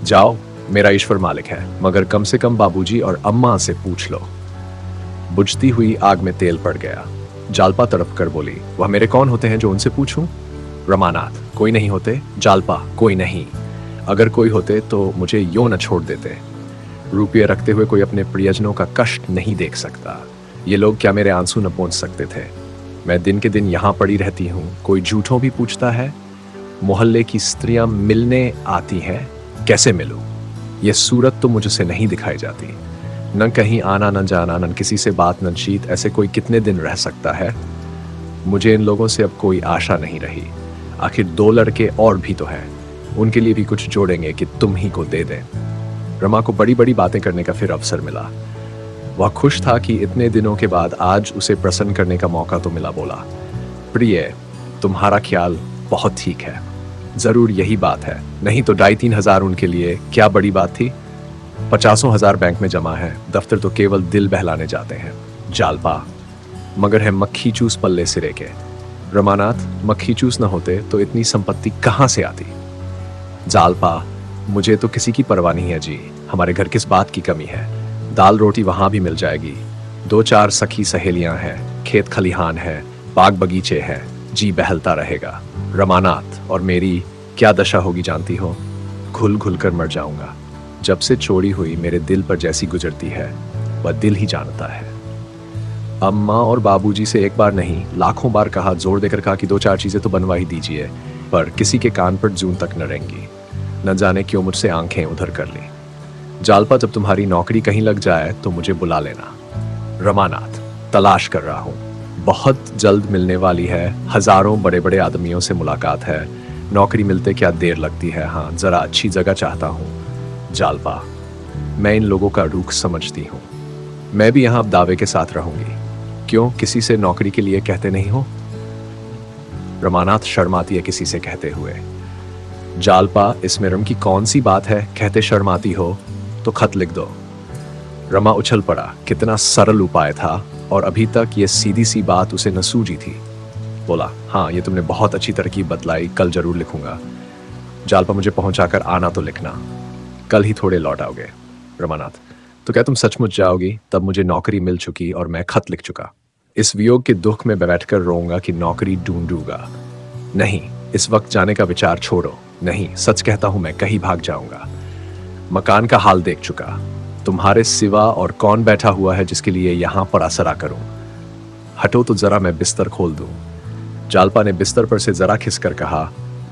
जाओ, मेरा ईश्वर मालिक है, मगर कम से कम बाबूजी और अम्मा से पूछ लो। बुझती हुई आग में तेल पड़ गया। जालपा तड़प कर बोली, वह मेरे कौन होते हैं जो उनसे पूछूं। रमानाथ, कोई नहीं होते। जालपा, कोई नहीं। अगर कोई होते तो मुझे यो न छोड़ देते। रुपये रखते हुए कोई अपने प्रियजनों का कष्ट नहीं देख सकता। ये लोग क्या मेरे आंसू न पहुंच सकते थे। मैं दिन के दिन यहां पड़ी रहती हूं, कोई झूठों भी पूछता है। मोहल्ले की स्त्रियां मिलने आती हैं, कैसे मिलूं। ये सूरत तो मुझसे नहीं दिखाई जाती। न कहीं आना न जाना, न किसी से बात न चीत, ऐसे कोई कितने दिन रह सकता है। मुझे इन लोगों से अब कोई आशा नहीं रही। आखिर 2 लड़के और भी तो हैं, उनके लिए भी कुछ जोड़ेंगे कि तुम ही को दे दें। रमा को बड़ी बड़ी बातें करने का फिर अवसर मिला। वह खुश था कि इतने दिनों के बाद आज उसे प्रसन्न करने का मौका तो मिला। बोला, प्रिय, तुम्हारा ख्याल बहुत ठीक है, जरूर यही बात है। नहीं तो 2,500-3 हजार उनके लिए क्या बड़ी बात थी। 50,000 बैंक में जमा है, दफ्तर तो केवल दिल बहलाने जाते हैं। जालपा, मगर है मक्खी चूस पल्ले सिरे के। रमानाथ, मक्खी चूस न होते तो इतनी संपत्ति कहां से आती। जालपा, मुझे तो किसी की परवाह नहीं है जी, हमारे घर किस बात की कमी है। दाल रोटी वहां भी मिल जाएगी। 2-4 सखी सहेलियां हैं, खेत खलिहान है, बाग बगीचे हैं, जी बहलता रहेगा। रमानाथ, और मेरी क्या दशा होगी जानती हो। घुल घुल कर मर जाऊंगा। जब से चोरी हुई मेरे दिल पर जैसी गुजरती है वह दिल ही जानता है। अम्मा और बाबूजी से एक बार नहीं लाखों बार कहा, जोर देकर कहा कि 2-4 चीजें तो बनवा ही दीजिए, पर किसी के कान पर जून तक न रहेंगी। न जाने क्यों मुझसे आंखें उधर कर ली। जालपा, जब तुम्हारी नौकरी कहीं लग जाए तो मुझे बुला लेना। रमानाथ, तलाश कर रहा हूं, बहुत जल्द मिलने वाली है। हजारों बड़े बड़े आदमियों से मुलाकात है। नौकरी मिलते क्या देर लगती है। हाँ, जरा अच्छी जगह चाहता हूं। जालपा, मैं इन लोगों का रुख समझती हूं। मैं भी यहां अब दावे के साथ रहूंगी। क्यों, किसी से नौकरी के लिए कहते नहीं हो। रमानाथ शर्माती है किसी से कहते हुए। जालपा, इसमें रम की कौन सी बात है, कहते शर्माती हो तो खत लिख दो। रमा उछल पड़ा। कितना सरल उपाय था और अभी तक ये सीधी सी बात उसे न सूझी थी। बोला, हाँ, ये तुमने बहुत अच्छी तरकीब बतलाई, कल जरूर लिखूंगा। जालपा, मुझे पहुंचाकर आना तो लिखना, कल ही थोड़े लौट आओगे। रमानाथ, तो क्या तुम सचमुच जाओगी। तब मुझे नौकरी मिल चुकी और मैं खत लिख चुका। इस वियोग के दुख में बैठकर रोऊंगा कि नौकरी ढूंढूंगा। नहीं, इस वक्त जाने का विचार छोड़ो। नहीं, सच कहता हूं, मैं कहीं भाग जाऊंगा। मकान का हाल देख चुका। तुम्हारे सिवा और कौन बैठा हुआ है जिसके लिए यहां पर आसरा करूं। हटो तो जरा मैं बिस्तर खोल दूं। जालपा ने बिस्तर पर से जरा खिसकर कहा,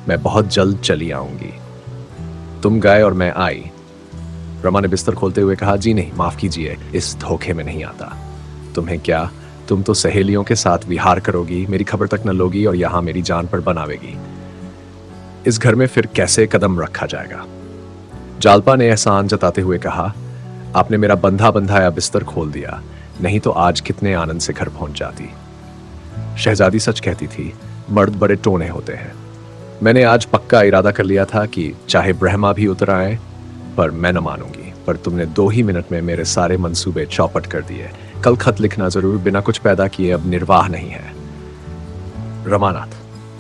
मैं बहुत जल्द चली आऊंगी। तुम गए और मैं आई। रमा ने बिस्तर खोलते हुए कहा, जी नहीं, माफ कीजिए, इस धोखे में नहीं आता। तुम्हें क्या, तुम तो सहेलियों के साथ विहार करोगी, मेरी खबर तक न लोगी और यहां मेरी जान पर बनावेगी। इस घर में फिर कैसे कदम रखा जाएगा? जालपा ने एहसान जताते हुए कहा, आपने मेरा बंधा बंधाया बिस्तर खोल दिया, नहीं तो आज कितने आनंद से घर पहुंच जाती। शहजादी सच कहती थी, मर्द बड़े टोने होते हैं। मैंने आज पक्का इरादा कर लिया था कि चाहे ब्रह्मा भी उतर आए, पर मैं न मानूंगी। पर तुमने 2 ही मिनट में मेरे सारे मंसूबे चौपट कर दिए। कल खत लिखना जरूर, बिना कुछ पैदा किए अब निर्वाह नहीं है। रमानाथ,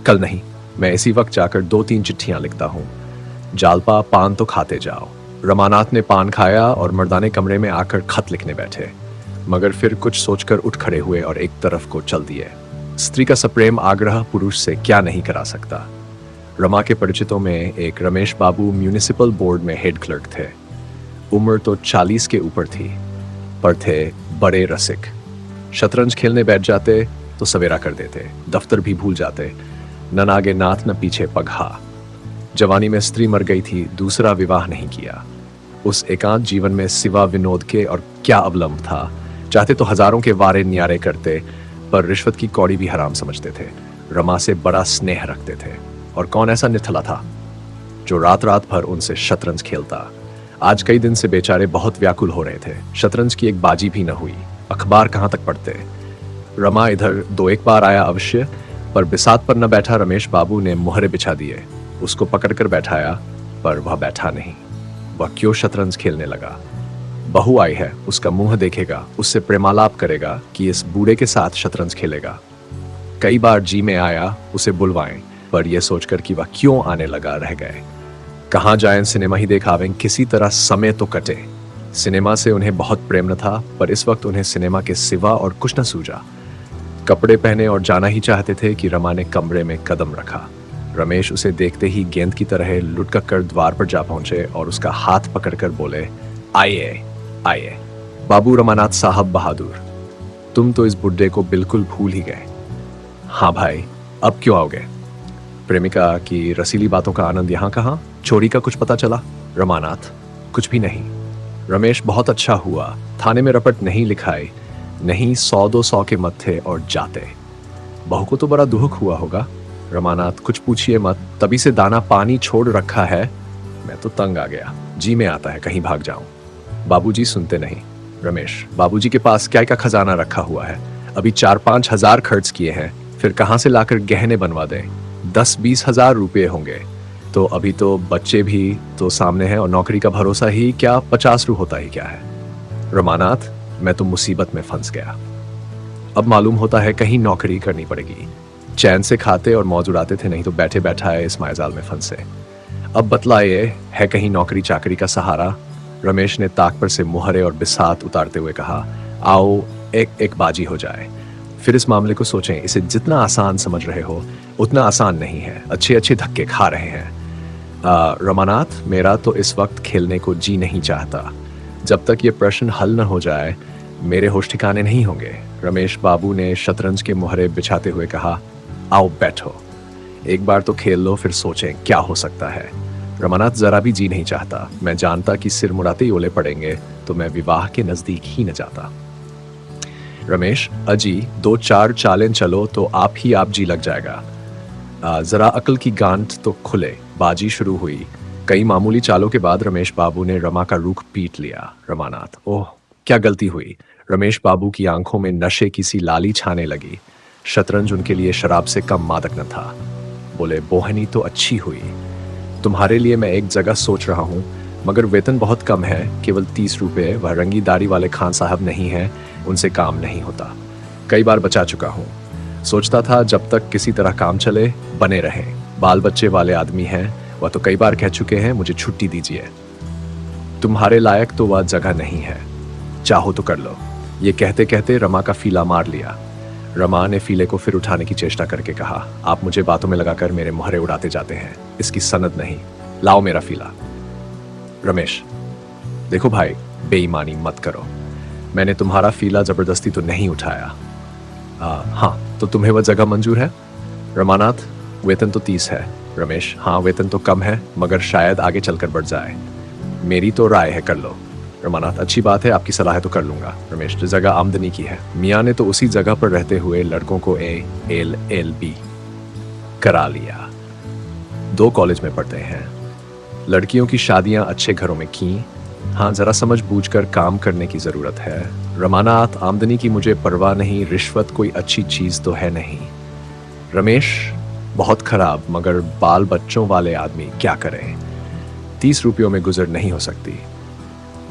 कल नहीं, मैं इसी वक्त जाकर 2-3 चिट्ठियां लिखता हूं। जालपा, पान तो खाते जाओ। रमानाथ ने पान खाया और मर्दाने कमरे में आकर खत लिखने बैठे, मगर फिर कुछ सोचकर उठ खड़े हुए और एक तरफ को चल दिए। स्त्री का सप्रेम आग्रह पुरुष से क्या नहीं करा सकता। रमा के परिचितों में एक रमेश बाबू म्यूनिसिपल बोर्ड में हेड क्लर्क थे। उम्र तो 40 के ऊपर थी, पर थे बड़े रसिक। शतरंज खेलने बैठ जाते तो सवेरा कर देते, दफ्तर भी भूल जाते, न नागे नाथ न पीछे पगहा। जवानी में स्त्री मर गई थी, दूसरा विवाह नहीं किया। उस एकांत जीवन में सिवा विनोद के और क्या अवलंब था। चाहते तो हजारों के वारे न्यारे करते, पर रिश्वत की कौड़ी भी हराम समझते थे। रमा से बड़ा स्नेह रखते थे, और कौन ऐसा निठला था जो रात रात भर उनसे शतरंज खेलता। आज कई दिन से बेचारे बहुत व्याकुल हो रहे थे। शतरंज की एक बाजी भी न हुई, अखबार कहां तक पढ़ते। रमा इधर 2-1 बार आया अवश्य, पर बिसात पर न बैठा रमेश बाबू ने मुहरे बिछा दिए। उसको पकड़कर बैठाया, पर वह बैठा नहीं। वह क्यों शतरंज खेलने लगा? बहू आई है, उसका मुंह देखेगा, उससे प्रेमालाप करेगा कि इस बूढ़े के साथ शतरंज खेलेगा। कई बार जी में आया उसे बुलवाएं, पर यह सोचकर कि वह क्यों आने लगा रह गए। कहाँ जाएं, सिनेमा ही देखावें, किसी तरह समय तो कटे। सिनेमा से उन्हें बहुत प्रेम न था, पर इस वक्त उन्हें सिनेमा के सिवा और कुछ न सूझा। कपड़े पहने और जाना ही चाहते थे कि रमा ने कमरे में कदम रखा। रमेश उसे देखते ही गेंद की तरह लुढ़क कर द्वार पर जा पहुंचे और उसका हाथ पकड़कर बोले, आइए आइए। बाबू रमानाथ साहब बहादुर, तुम तो इस बुड्ढे को बिल्कुल भूल ही गए। हाँ भाई, अब क्यों आओगे? प्रेमिका की रसीली बातों का आनंद यहाँ कहाँ? चोरी का कुछ पता चला? रमानाथ, कुछ भी नहीं। रमेश, बहुत अच्छा हुआ, थाने में रपट नहीं लिखाई, नहीं 100-200 के मत थे और जाते। बहू को तो बड़ा दुख हुआ होगा। रमानाथ, कुछ पूछिए मत, तभी से दाना पानी छोड़ रखा है। मैं तो तंग आ गया, जी में आता है कहीं भाग जाऊं। बाबूजी सुनते नहीं। रमेश, बाबूजी के पास क्या का खजाना रखा हुआ है, अभी 4-5 हजार खर्च किए हैं, फिर कहां से लाकर गहने बनवा दें? 10-20 हजार रुपये होंगे। तो अभी तो बच्चे भी तो सामने हैं और नौकरी का भरोसा ही क्या, 50 रू होता ही क्या है। रमानाथ, मैं तो मुसीबत में फंस गया। अब मालूम होता है कहीं नौकरी करनी पड़ेगी। चैन से खाते और मौज उड़ाते थे, नहीं तो बैठे बैठाए इस मायाजाल में फंसे। अब बतलाइए, है कहीं नौकरी चाकरी का सहारा? रमेश ने ताक पर से मुहरे और बिसात उतारते हुए कहा, आओ एक एक बाजी हो जाए, फिर इस मामले को सोचें। इसे जितना आसान समझ रहे हो उतना आसान नहीं है, अच्छे अच्छे धक्के खा रहे हैं। रमानाथ, मेरा तो इस वक्त खेलने को जी नहीं चाहता। जब तक ये प्रश्न हल न हो जाए मेरे होश ठिकाने नहीं होंगे। रमेश बाबू ने शतरंज के मुहरे बिछाते हुए कहा, आओ बैठो, एक बार तो खेल लो, फिर सोचें क्या हो सकता है। रमानाथ, जरा भी जी नहीं चाहता। मैं जानता कि सिर मुड़ाते ही ओले पड़ेंगे तो मैं विवाह के नजदीक ही न जाता। रमेश, अजी 2-4 चालें चलो तो आप जी लग जाएगा। जरा अकल की गांठ तो खुले। बाजी शुरू हुई। कई मामूली चालों के बाद रमेश बाबू ने रमा का रुख पीट लिया। रमानाथ, ओह क्या गलती हुई। रमेश बाबू की आंखों में नशे की सी लाली छाने लगी। शतरंज उनके लिए शराब से कम मादक न था। बोले, बोहनी तो अच्छी हुई। तुम्हारे लिए मैं एक जगह सोच रहा हूँ, मगर वेतन बहुत कम है, केवल 30 रुपये। वह रंगी दाढ़ी वाले खान साहब नहीं हैं, उनसे काम नहीं होता। कई बार बचा चुका हूँ। सोचता था जब तक किसी तरह काम चले बने रहें। बाल बच्चे वाले आदमी हैं, वह तो कई बार कह चुके हैं मुझे छुट्टी दीजिए। तुम्हारे लायक तो वह जगह नहीं है, चाहो तो कर लो। ये कहते कहते रमा का फीला मार लिया। रमा ने फीले को फिर उठाने की चेष्टा करके कहा, आप मुझे बातों में लगाकर मेरे मुहरे उड़ाते जाते हैं, इसकी सनद नहीं। लाओ मेरा फीला। रमेश, देखो भाई, बेईमानी मत करो। मैंने तुम्हारा फीला जबरदस्ती तो नहीं उठाया। हाँ, तो तुम्हें वह जगह मंजूर है? रमानाथ, वेतन तो 30 है। रमेश, हाँ वेतन तो कम है मगर शायद आगे चलकर बढ़ जाए। मेरी तो राय है कर लो। रमानाथ, अच्छी बात है, आपकी सलाह है तो कर लूंगा। रमेश, जो जगह आमदनी की है, मियाँ ने तो उसी जगह पर रहते हुए लड़कों को LLB करा लिया। 2 कॉलेज में पढ़ते हैं। लड़कियों की शादियां अच्छे घरों में की। हाँ, जरा समझ बूझकर काम करने की जरूरत है। रमानाथ, आमदनी की मुझे परवाह नहीं, रिश्वत कोई अच्छी चीज तो है नहीं। रमेश, बहुत खराब, मगर बाल बच्चों वाले आदमी क्या करें? 30 रुपयों में गुजर नहीं हो सकती।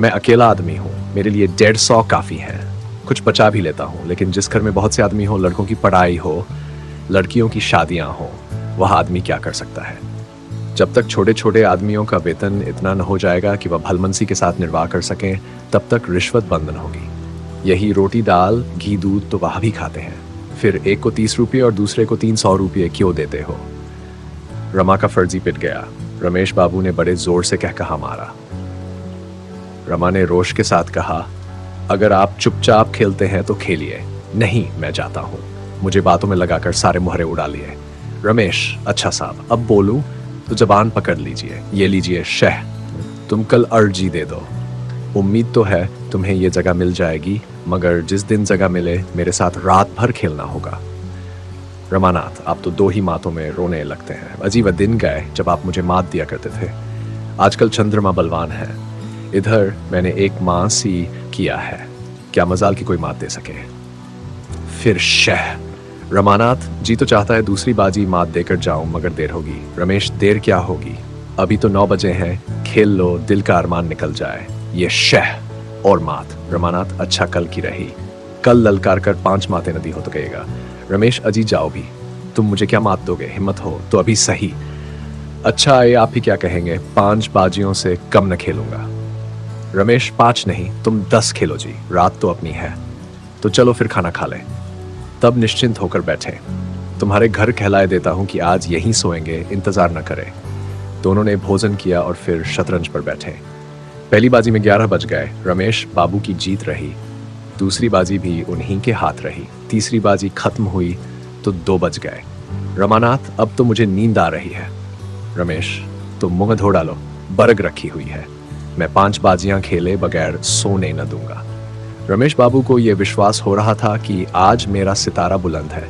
मैं अकेला आदमी हूँ, मेरे लिए 150 काफी है। कुछ बचा भी लेता हूँ, लेकिन जिस घर में बहुत से आदमी हो, लड़कों की पढ़ाई हो, लड़कियों की शादियां हो, वह आदमी क्या कर सकता है? जब तक छोटे छोटे आदमियों का वेतन इतना न हो जाएगा कि वह भलमनसी के साथ निर्वाह कर सकें, तब तक रिश्वत बंधन होगी। यही रोटी दाल घी दूध तो वह भी खाते हैं, फिर एक को 30 रुपये और दूसरे को 300 रुपये क्यों देते हो? रमा का फर्जी पिट गया। रमेश बाबू ने बड़े जोर से कह कहा मारा। रमा ने रोष के साथ कहा, अगर आप चुपचाप खेलते हैं तो खेलिए, नहीं मैं जाता हूं। मुझे बातों में लगाकर सारे मुहरे उड़ा लिए। रमेश, अच्छा साहब, अब बोलूं तो जबान पकड़ लीजिए। ये लीजिए शह, तुम कल अर्जी दे दो। उम्मीद तो है तुम्हें ये जगह मिल जाएगी, मगर जिस दिन जगह मिले मेरे साथ रात भर खेलना होगा। रमानाथ, आप तो 2 ही मातों में रोने लगते हैं। अजीब दिन गए जब आप मुझे मात दिया करते थे। आजकल चंद्रमा बलवान है, इधर मैंने एक मास ही किया है, क्या मजाल की कोई मात दे सके? फिर शह। रमानाथ, जी तो चाहता है दूसरी बाजी मात देकर जाऊं, मगर देर होगी। रमेश, देर क्या होगी, अभी तो 9 बजे हैं, खेल लो, दिल का अरमान निकल जाए। ये शह और मात। रमानाथ, अच्छा कल की रही, कल ललकार कर 5 मातें नदी हो तो कहेगा। रमेश, अजी जाओ भी, तुम मुझे क्या मात दोगे? हिम्मत हो तो अभी सही। अच्छा ये आप ही क्या कहेंगे, 5 बाजियों से कम न खेलूंगा। रमेश, 5 नहीं, तुम 10 खेलो जी, रात तो अपनी है। तो चलो फिर खाना खा लें। तब निश्चिंत होकर बैठे। तुम्हारे घर कहलाए देता हूं कि आज यहीं सोएंगे, इंतजार न करें। दोनों ने भोजन किया और फिर शतरंज पर बैठे। पहली बाजी में 11 बज गए। रमेश बाबू की जीत रही, दूसरी बाजी भी उन्हीं के हाथ रही। तीसरी बाजी खत्म हुई तो 2 बज गए। रमानाथ, अब तो मुझे नींद आ रही है। रमेश, तुम मुंह धो डालो, बरग रखी हुई है, मैं 5 बाजियां खेले बगैर सोने न दूंगा। रमेश बाबू को यह विश्वास हो रहा था कि आज मेरा सितारा बुलंद है,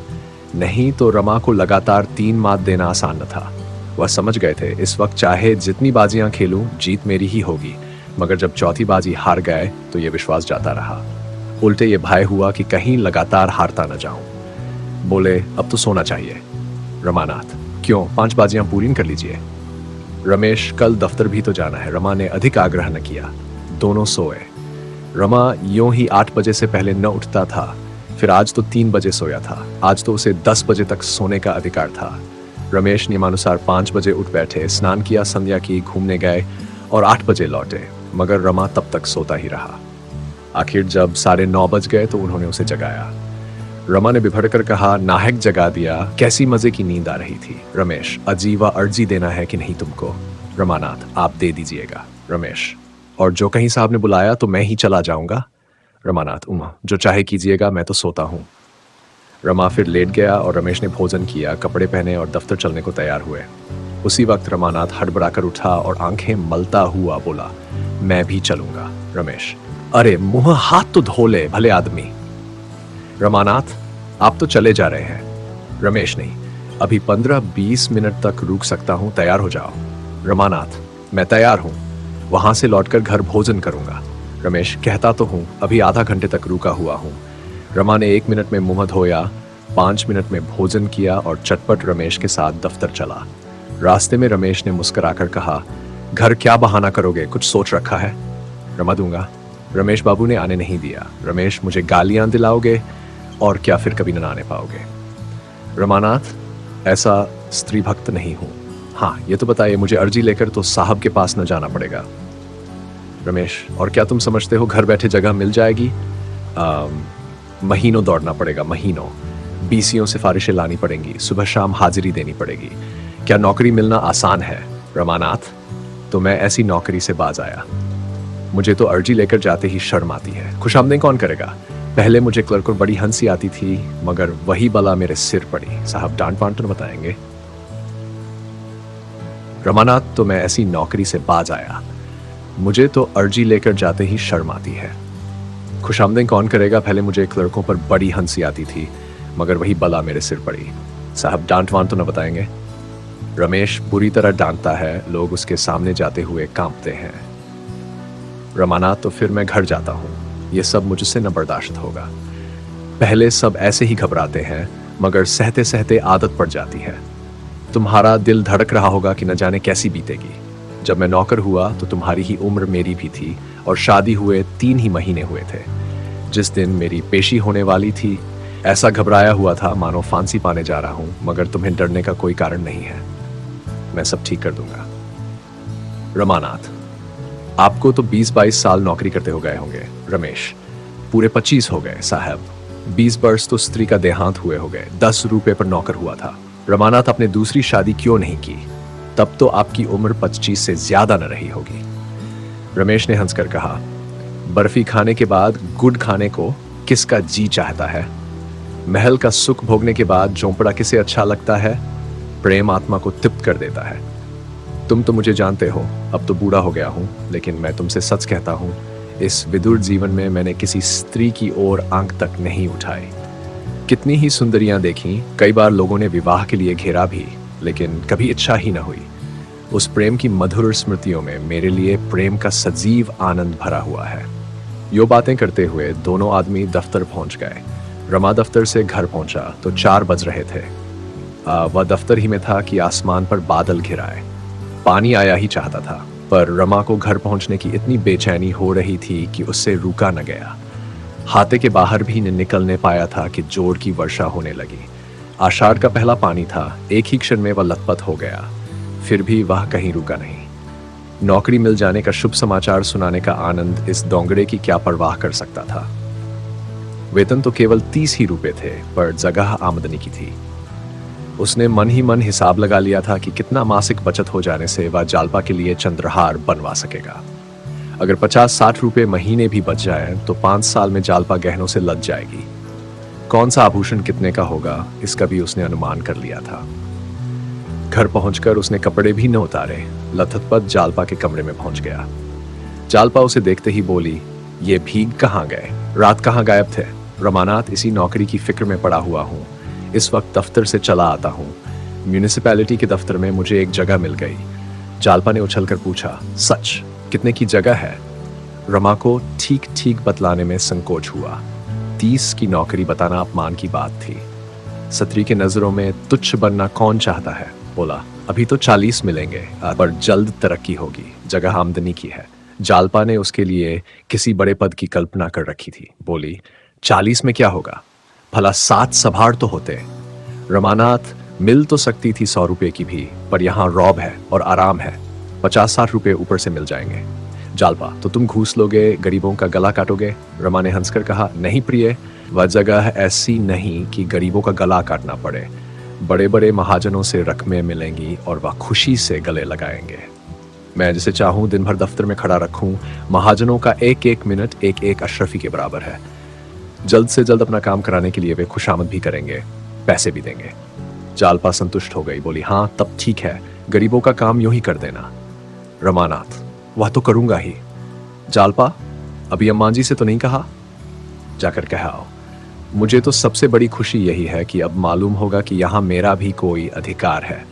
नहीं तो रमा को लगातार 3 मात देना आसान न था। वह समझ गए थे इस वक्त चाहे जितनी बाजियां खेलूं, जीत मेरी ही होगी। मगर जब चौथी बाजी हार गए तो यह विश्वास जाता रहा। उल्टे ये भय हुआ कि कहीं लगातार हारता न जाऊं। बोले, अब तो सोना चाहिए। रमानाथ, क्यों, 5 बाजियां पूरी कर लीजिए। रमेश, कल दफ्तर भी तो जाना है। रमा ने अधिक आग्रह न किया। दोनों सोए। रमा यूं ही 8 बजे से पहले न उठता था, फिर आज तो 3 बजे सोया था। आज तो उसे 10 बजे तक सोने का अधिकार था। रमेश नियमानुसार 5 बजे उठ बैठे, स्नान किया, संध्या की, घूमने गए और 8 बजे लौटे, मगर रमा तब तक सोता ही रहा। आखिर जब 9:30 बज गए तो उन्होंने उसे जगाया। रमा ने बिभड़ कर कहा, नाहक जगा दिया, कैसी मजे की नींद आ रही थी। रमेश, अजीवा अर्जी देना है कि नहीं तुमको? रमानाथ, आप दे दीजिएगा। रमेश, और जो कहीं साहब ने बुलाया तो मैं ही चला जाऊंगा। रमानाथ, उमा, जो चाहे कीजिएगा, मैं तो सोता हूं। रमा फिर लेट गया और रमेश ने भोजन किया, कपड़े पहने और दफ्तर चलने को तैयार हुए। उसी वक्त रमानाथ हड़बड़ाकर उठा और आंखें मलता हुआ बोला, मैं भी चलूंगा। रमेश, अरे मुंह हाथ तो धो ले भले आदमी। रमानाथ, आप तो चले जा रहे हैं। रमेश, नहीं, अभी 15-20 मिनट तक रुक सकता हूं, तैयार हो जाओ। रमानाथ, मैं तैयार हूं, वहां से लौटकर घर भोजन करूंगा। रमेश, कहता तो हूं, अभी आधा घंटे तक रुका हुआ हूं। रमा ने 1 मिनट में मुंह धोया, 5 मिनट में भोजन किया और चटपट रमेश के साथ दफ्तर चला। रास्ते में रमेश ने मुस्कुराकर कहा, घर क्या बहाना करोगे, कुछ सोच रखा है? रमा, दूंगा। रमेश बाबू ने आने नहीं दिया। रमेश, मुझे गालियां दिलाओगे और क्या फिर कभी न आने पाओगे? रमानाथ, ऐसा स्त्री भक्त नहीं हूं। हाँ, ये तो बताइए, मुझे अर्जी लेकर तो साहब के पास न जाना पड़ेगा। रमेश, और क्या तुम समझते हो घर बैठे जगह मिल जाएगी? महीनों दौड़ना पड़ेगा, महीनों। बीसीओं सिफारिशें लानी पड़ेंगी, सुबह शाम हाजिरी देनी पड़ेगी। क्या नौकरी मिलना आसान है? रमानाथ, तो मैं ऐसी नौकरी से बाज आया। मुझे तो अर्जी लेकर जाते ही शर्म आती है। खुशामदें कौन करेगा? पहले मुझे क्लर्क को बड़ी हंसी आती थी, मगर वही बला मेरे सिर पड़ी। साहब डांट वांट तो बताएंगे। रमानाथ, तो मैं ऐसी नौकरी से बाज आया। मुझे तो अर्जी लेकर जाते ही शर्म आती है। खुशामदीद कौन करेगा। पहले मुझे क्लर्कों पर बड़ी हंसी आती थी, मगर वही बला मेरे सिर पड़ी। साहब डांट वांट तो न बताएंगे। रमेश बुरी तरह डांटता है, लोग उसके सामने जाते हुए कांपते हैं। रमानाथ, तो फिर मैं घर जाता हूँ, ये सब मुझसे न बर्दाश्त होगा। पहले सब ऐसे ही घबराते हैं, मगर सहते सहते आदत पड़ जाती है। तुम्हारा दिल धड़क रहा होगा कि न जाने कैसी बीतेगी। जब मैं नौकर हुआ तो तुम्हारी ही उम्र मेरी भी थी, और शादी हुए 3 ही महीने हुए थे। जिस दिन मेरी पेशी होने वाली थी, ऐसा घबराया हुआ था मानो फांसी पाने जा रहा हूं, मगर तुम्हें डरने का कोई कारण नहीं है। मैं सब ठीक कर दूंगा। रमानाथ, आपको तो 20-22 साल नौकरी करते हो गए होंगे। रमेश, पूरे 25 हो गए साहब। 20 वर्ष तो स्त्री का देहांत हुए हो गए। 10 रुपए पर नौकर हुआ था। रमानाथ, अपने दूसरी शादी क्यों नहीं की? तब तो आपकी उम्र 25 से ज्यादा न रही होगी। रमेश ने हंसकर कहा, बर्फी खाने के बाद गुड़ खाने को किसका जी चाहता है? महल का सुख भोगने के बाद झोंपड़ा किसे अच्छा लगता है? प्रेम आत्मा को तृप्त कर देता है। तुम तो मुझे जानते हो, अब तो बूढ़ा हो गया हूं, लेकिन मैं तुमसे सच कहता हूं, इस विदुर जीवन में मैंने किसी स्त्री की ओर आंख तक नहीं उठाई। कितनी ही सुंदरियां देखी, कई बार लोगों ने विवाह के लिए घेरा भी, लेकिन कभी इच्छा ही न हुई। उस प्रेम की मधुर स्मृतियों में मेरे लिए प्रेम का सजीव आनंद भरा हुआ है। यो बातें करते हुए दोनों आदमी दफ्तर पहुंच गए। रमा दफ्तर से घर पहुंचा तो 4 बज रहे थे। वह दफ्तर ही में था कि आसमान पर बादल घिराए। पानी आया ही चाहता था, पर रमा को घर पहुंचने की इतनी बेचैनी हो रही थी कि उससे रुका न गया। हाथे के बाहर भी न निकलने पाया था कि जोर की वर्षा होने लगी। आषाढ़ का पहला पानी था। एक ही क्षण में वह लथपथ हो गया, फिर भी वह कहीं रुका नहीं। नौकरी मिल जाने का शुभ समाचार सुनाने का आनंद इस दोंगड़े की क्या परवाह कर सकता था। वेतन तो केवल 30 ही रुपए थे, पर जगह आमदनी की थी। उसने मन ही मन हिसाब लगा लिया था कि कितना मासिक बचत हो जाने से वह जालपा के लिए चंद्रहार बनवा सकेगा। अगर 50-60 रुपए महीने भी बच जाए तो 5 साल में जालपा गहनों से लद जाएगी। कौन सा आभूषण कितने का होगा, इसका भी उसने अनुमान कर लिया था। घर पहुंचकर उसने कपड़े भी न उतारे, लथपथ जालपा के कमरे में पहुंच गया। जालपा उसे देखते ही बोली, ये भीग कहाँ गए? रात कहाँ गायब थे? रमानाथ, इसी नौकरी की फिक्र में पड़ा हुआ हूँ। इस वक्त दफ्तर से चला आता हूँ। म्यूनिसिपैलिटी के दफ्तर में मुझे एक जगह मिल गई। जालपा ने उछलकर पूछा, सच? कितने की जगह है? रमा को ठीक ठीक बतलाने में संकोच हुआ। 30 की नौकरी बताना अपमान की बात थी। सत्री के नजरों में तुच्छ बनना कौन चाहता है? बोला, अभी तो 40 मिलेंगे, पर जल्द तरक्की होगी। जगह आमदनी की है। जालपा ने उसके लिए किसी बड़े पद की कल्पना कर रखी थी। बोली, 40 में क्या होगा? भला 7 सभार तो होते। रमानाथ, मिल तो सकती थी 100 रुपए की भी, पर यहाँ रौब है और आराम है। 50-60 रुपए ऊपर से मिल जाएंगे। जालपा, तो तुम घूस लोगे, गरीबों का गला काटोगे? रमा ने हंसकर कहा, नहीं प्रिय, वह जगह ऐसी नहीं कि गरीबों का गला काटना पड़े। बड़े बड़े महाजनों से रकमें मिलेंगी और वह खुशी से गले लगाएंगे। मैं जिसे चाहूं दिन भर दफ्तर में खड़ा रखूं। महाजनों का एक एक मिनट एक एक अशरफी के बराबर है। जल्द से जल्द अपना काम कराने के लिए वे खुशामद भी करेंगे, पैसे भी देंगे। जालपा संतुष्ट हो गई, बोली, हाँ तब ठीक है, गरीबों का काम यूं ही कर देना। रमानाथ, वह तो करूंगा ही। जालपा, अभी अम्मा जी से तो नहीं कहा? जाकर कह आओ। मुझे तो सबसे बड़ी खुशी यही है कि अब मालूम होगा कि यहां मेरा भी कोई अधिकार है।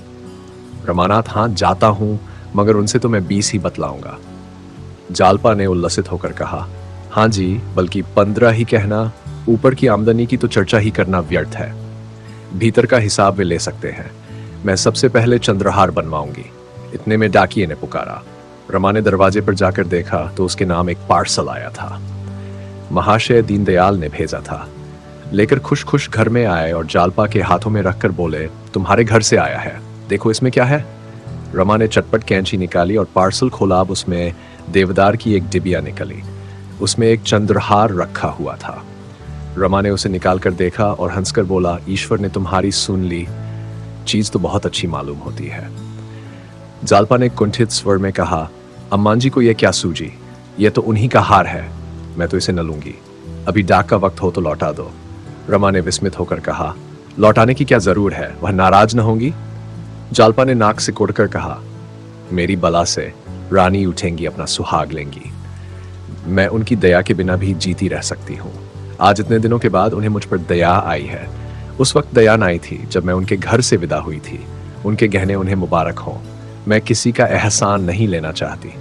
रमानाथ, हाँ जाता हूं, मगर उनसे तो मैं 20 ही बतलाऊंगा। जालपा ने उल्लसित होकर कहा, हाँ जी, बल्कि 15 ही कहना। ऊपर की आमदनी की तो चर्चा ही करना व्यर्थ है। भीतर का हिसाब वे ले सकते हैं। मैं सबसे पहले चंद्रहार बनवाऊंगी। इतने में डाकिये ने पुकारा। रमा ने दरवाजे पर जाकर देखा तो उसके नाम एक पार्सल आया था। महाशय दीनदयाल ने भेजा था। लेकर खुश खुश घर में आए और जालपा के हाथों में रखकर बोले, तुम्हारे घर से आया है, देखो इसमें क्या है। रमा ने चटपट कैंची निकाली और पार्सल खोला। अब उसमें देवदार की एक डिबिया निकली। उसमें एक चंद्रहार रखा हुआ था। रमा ने उसे निकाल कर देखा और हंसकर बोला, ईश्वर ने तुम्हारी सुन ली। चीज तो बहुत अच्छी मालूम होती है। जालपा ने कुंठित स्वर में कहा, अम्मा जी को यह क्या सूझी? यह तो उन्हीं का हार है, मैं तो इसे न लूंगी। अभी डाक का वक्त हो तो लौटा दो। रमा ने विस्मित होकर कहा, लौटाने की क्या जरूर है, वह नाराज न होंगी? जालपा ने नाक सिकोड़कर कहा, मेरी बला से रानी उठेंगी, अपना सुहाग लेंगी। मैं उनकी दया के बिना भी जीती रह सकती हूँ। आज इतने दिनों के बाद उन्हें मुझ पर दया आई है। उस वक्त दया न आई थी जब मैं उनके घर से विदा हुई थी। उनके गहने उन्हें मुबारक हों। मैं किसी का एहसान नहीं लेना चाहती।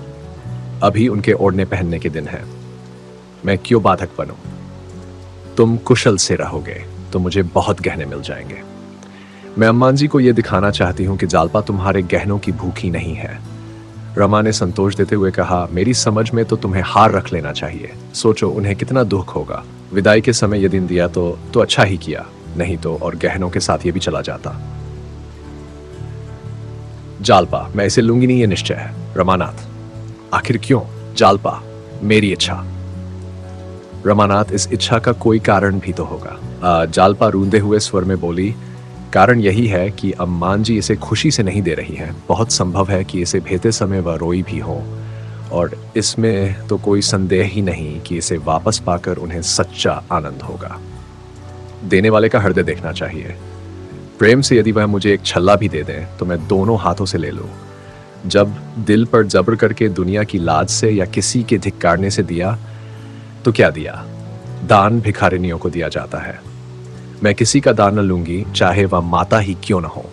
अभी उनके ओढ़ने पहनने के दिन है। मैं क्यों बाधक बनूं? तुम कुशल से रहोगे तो मुझे बहुत गहने मिल जाएंगे। मैं अम्मान जी को यह दिखाना चाहती हूं कि जालपा तुम्हारे गहनों की भूखी नहीं है। रमा ने संतोष देते हुए कहा, मेरी समझ में तो तुम्हें हार रख लेना चाहिए। सोचो उन्हें कितना दुख होगा। विदाई के समय यह दिन दिया तो अच्छा ही किया, नहीं तो और गहनों के साथ ये भी चला जाता। जालपा, मैं इसे लूंगी नहीं, ये निश्चय है। रमानाथ, आखिर क्यों? जालपा, मेरी इच्छा। रमानाथ, इस इच्छा का कोई कारण भी तो होगा। जालपा रूंधे हुए स्वर में बोली, कारण यही है कि अम्मान जी इसे खुशी से नहीं दे रही हैं। बहुत संभव है कि इसे भेते समय वह रोई भी हो, और इसमें तो कोई संदेह ही नहीं कि इसे वापस पाकर उन्हें सच्चा आनंद होगा। देने वाले का हृदय देखना चाहिए। प्रेम से यदि वह मुझे एक छल्ला भी दे दें तो मैं दोनों हाथों से ले लूं। जब दिल पर जबर करके दुनिया की लाज से या किसी के धिक्कारने से दिया तो क्या दिया? दान भिखारिनियों को दिया जाता है। मैं किसी का दान न लूंगी, चाहे वह माता ही क्यों न हो।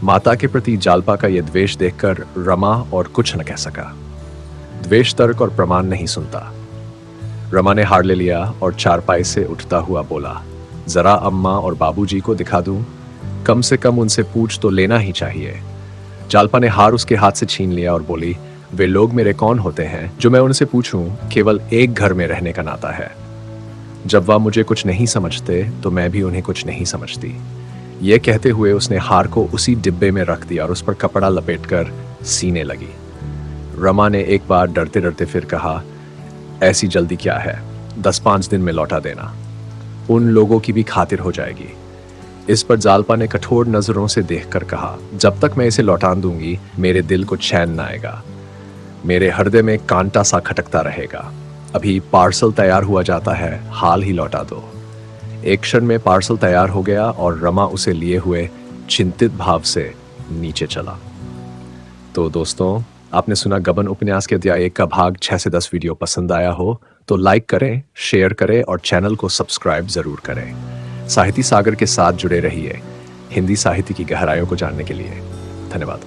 माता के प्रति जालपा का यह द्वेष देखकर रमा और कुछ न कह सका। द्वेष तर्क और प्रमाण नहीं सुनता। रमा ने हार ले लिया और चारपाई से उठता हुआ बोला, जरा अम्मा और बाबूजी को दिखा दूं, कम से कम उनसे पूछ तो लेना ही चाहिए। जालपा ने हार उसके हाथ से छीन लिया और बोली, वे लोग मेरे कौन होते हैं जो मैं उनसे पूछूं? केवल एक घर में रहने का नाता है। जब वह मुझे कुछ नहीं समझते तो मैं भी उन्हें कुछ नहीं समझती। यह कहते हुए उसने हार को उसी डिब्बे में रख दिया और उस पर कपड़ा लपेटकर सीने लगी। रमा ने एक बार डरते डरते फिर कहा, ऐसी जल्दी क्या है? 10-5 दिन में लौटा देना, उन लोगों की भी खातिर हो जाएगी। इस पर जालपा ने कठोर नजरों से देखकर कहा, जब तक मैं इसे लौटा दूंगी मेरे दिल को चैन न आएगा। मेरे हृदय में कांटा सा खटकता रहेगा। अभी पार्सल तैयार हुआ जाता है, हाल ही लौटा दो। एक क्षण में पार्सल तैयार हो गया और रमा उसे लिए हुए चिंतित भाव से नीचे चला। तो दोस्तों, आपने सुना गबन उपन्यास के अध्याय 1 का भाग 6 से 10। वीडियो पसंद आया हो तो लाइक करें, शेयर करें और चैनल को सब्सक्राइब जरूर करें। साहित्य सागर के साथ जुड़े रहिए हिंदी साहित्य की गहराइयों को जानने के लिए। धन्यवाद।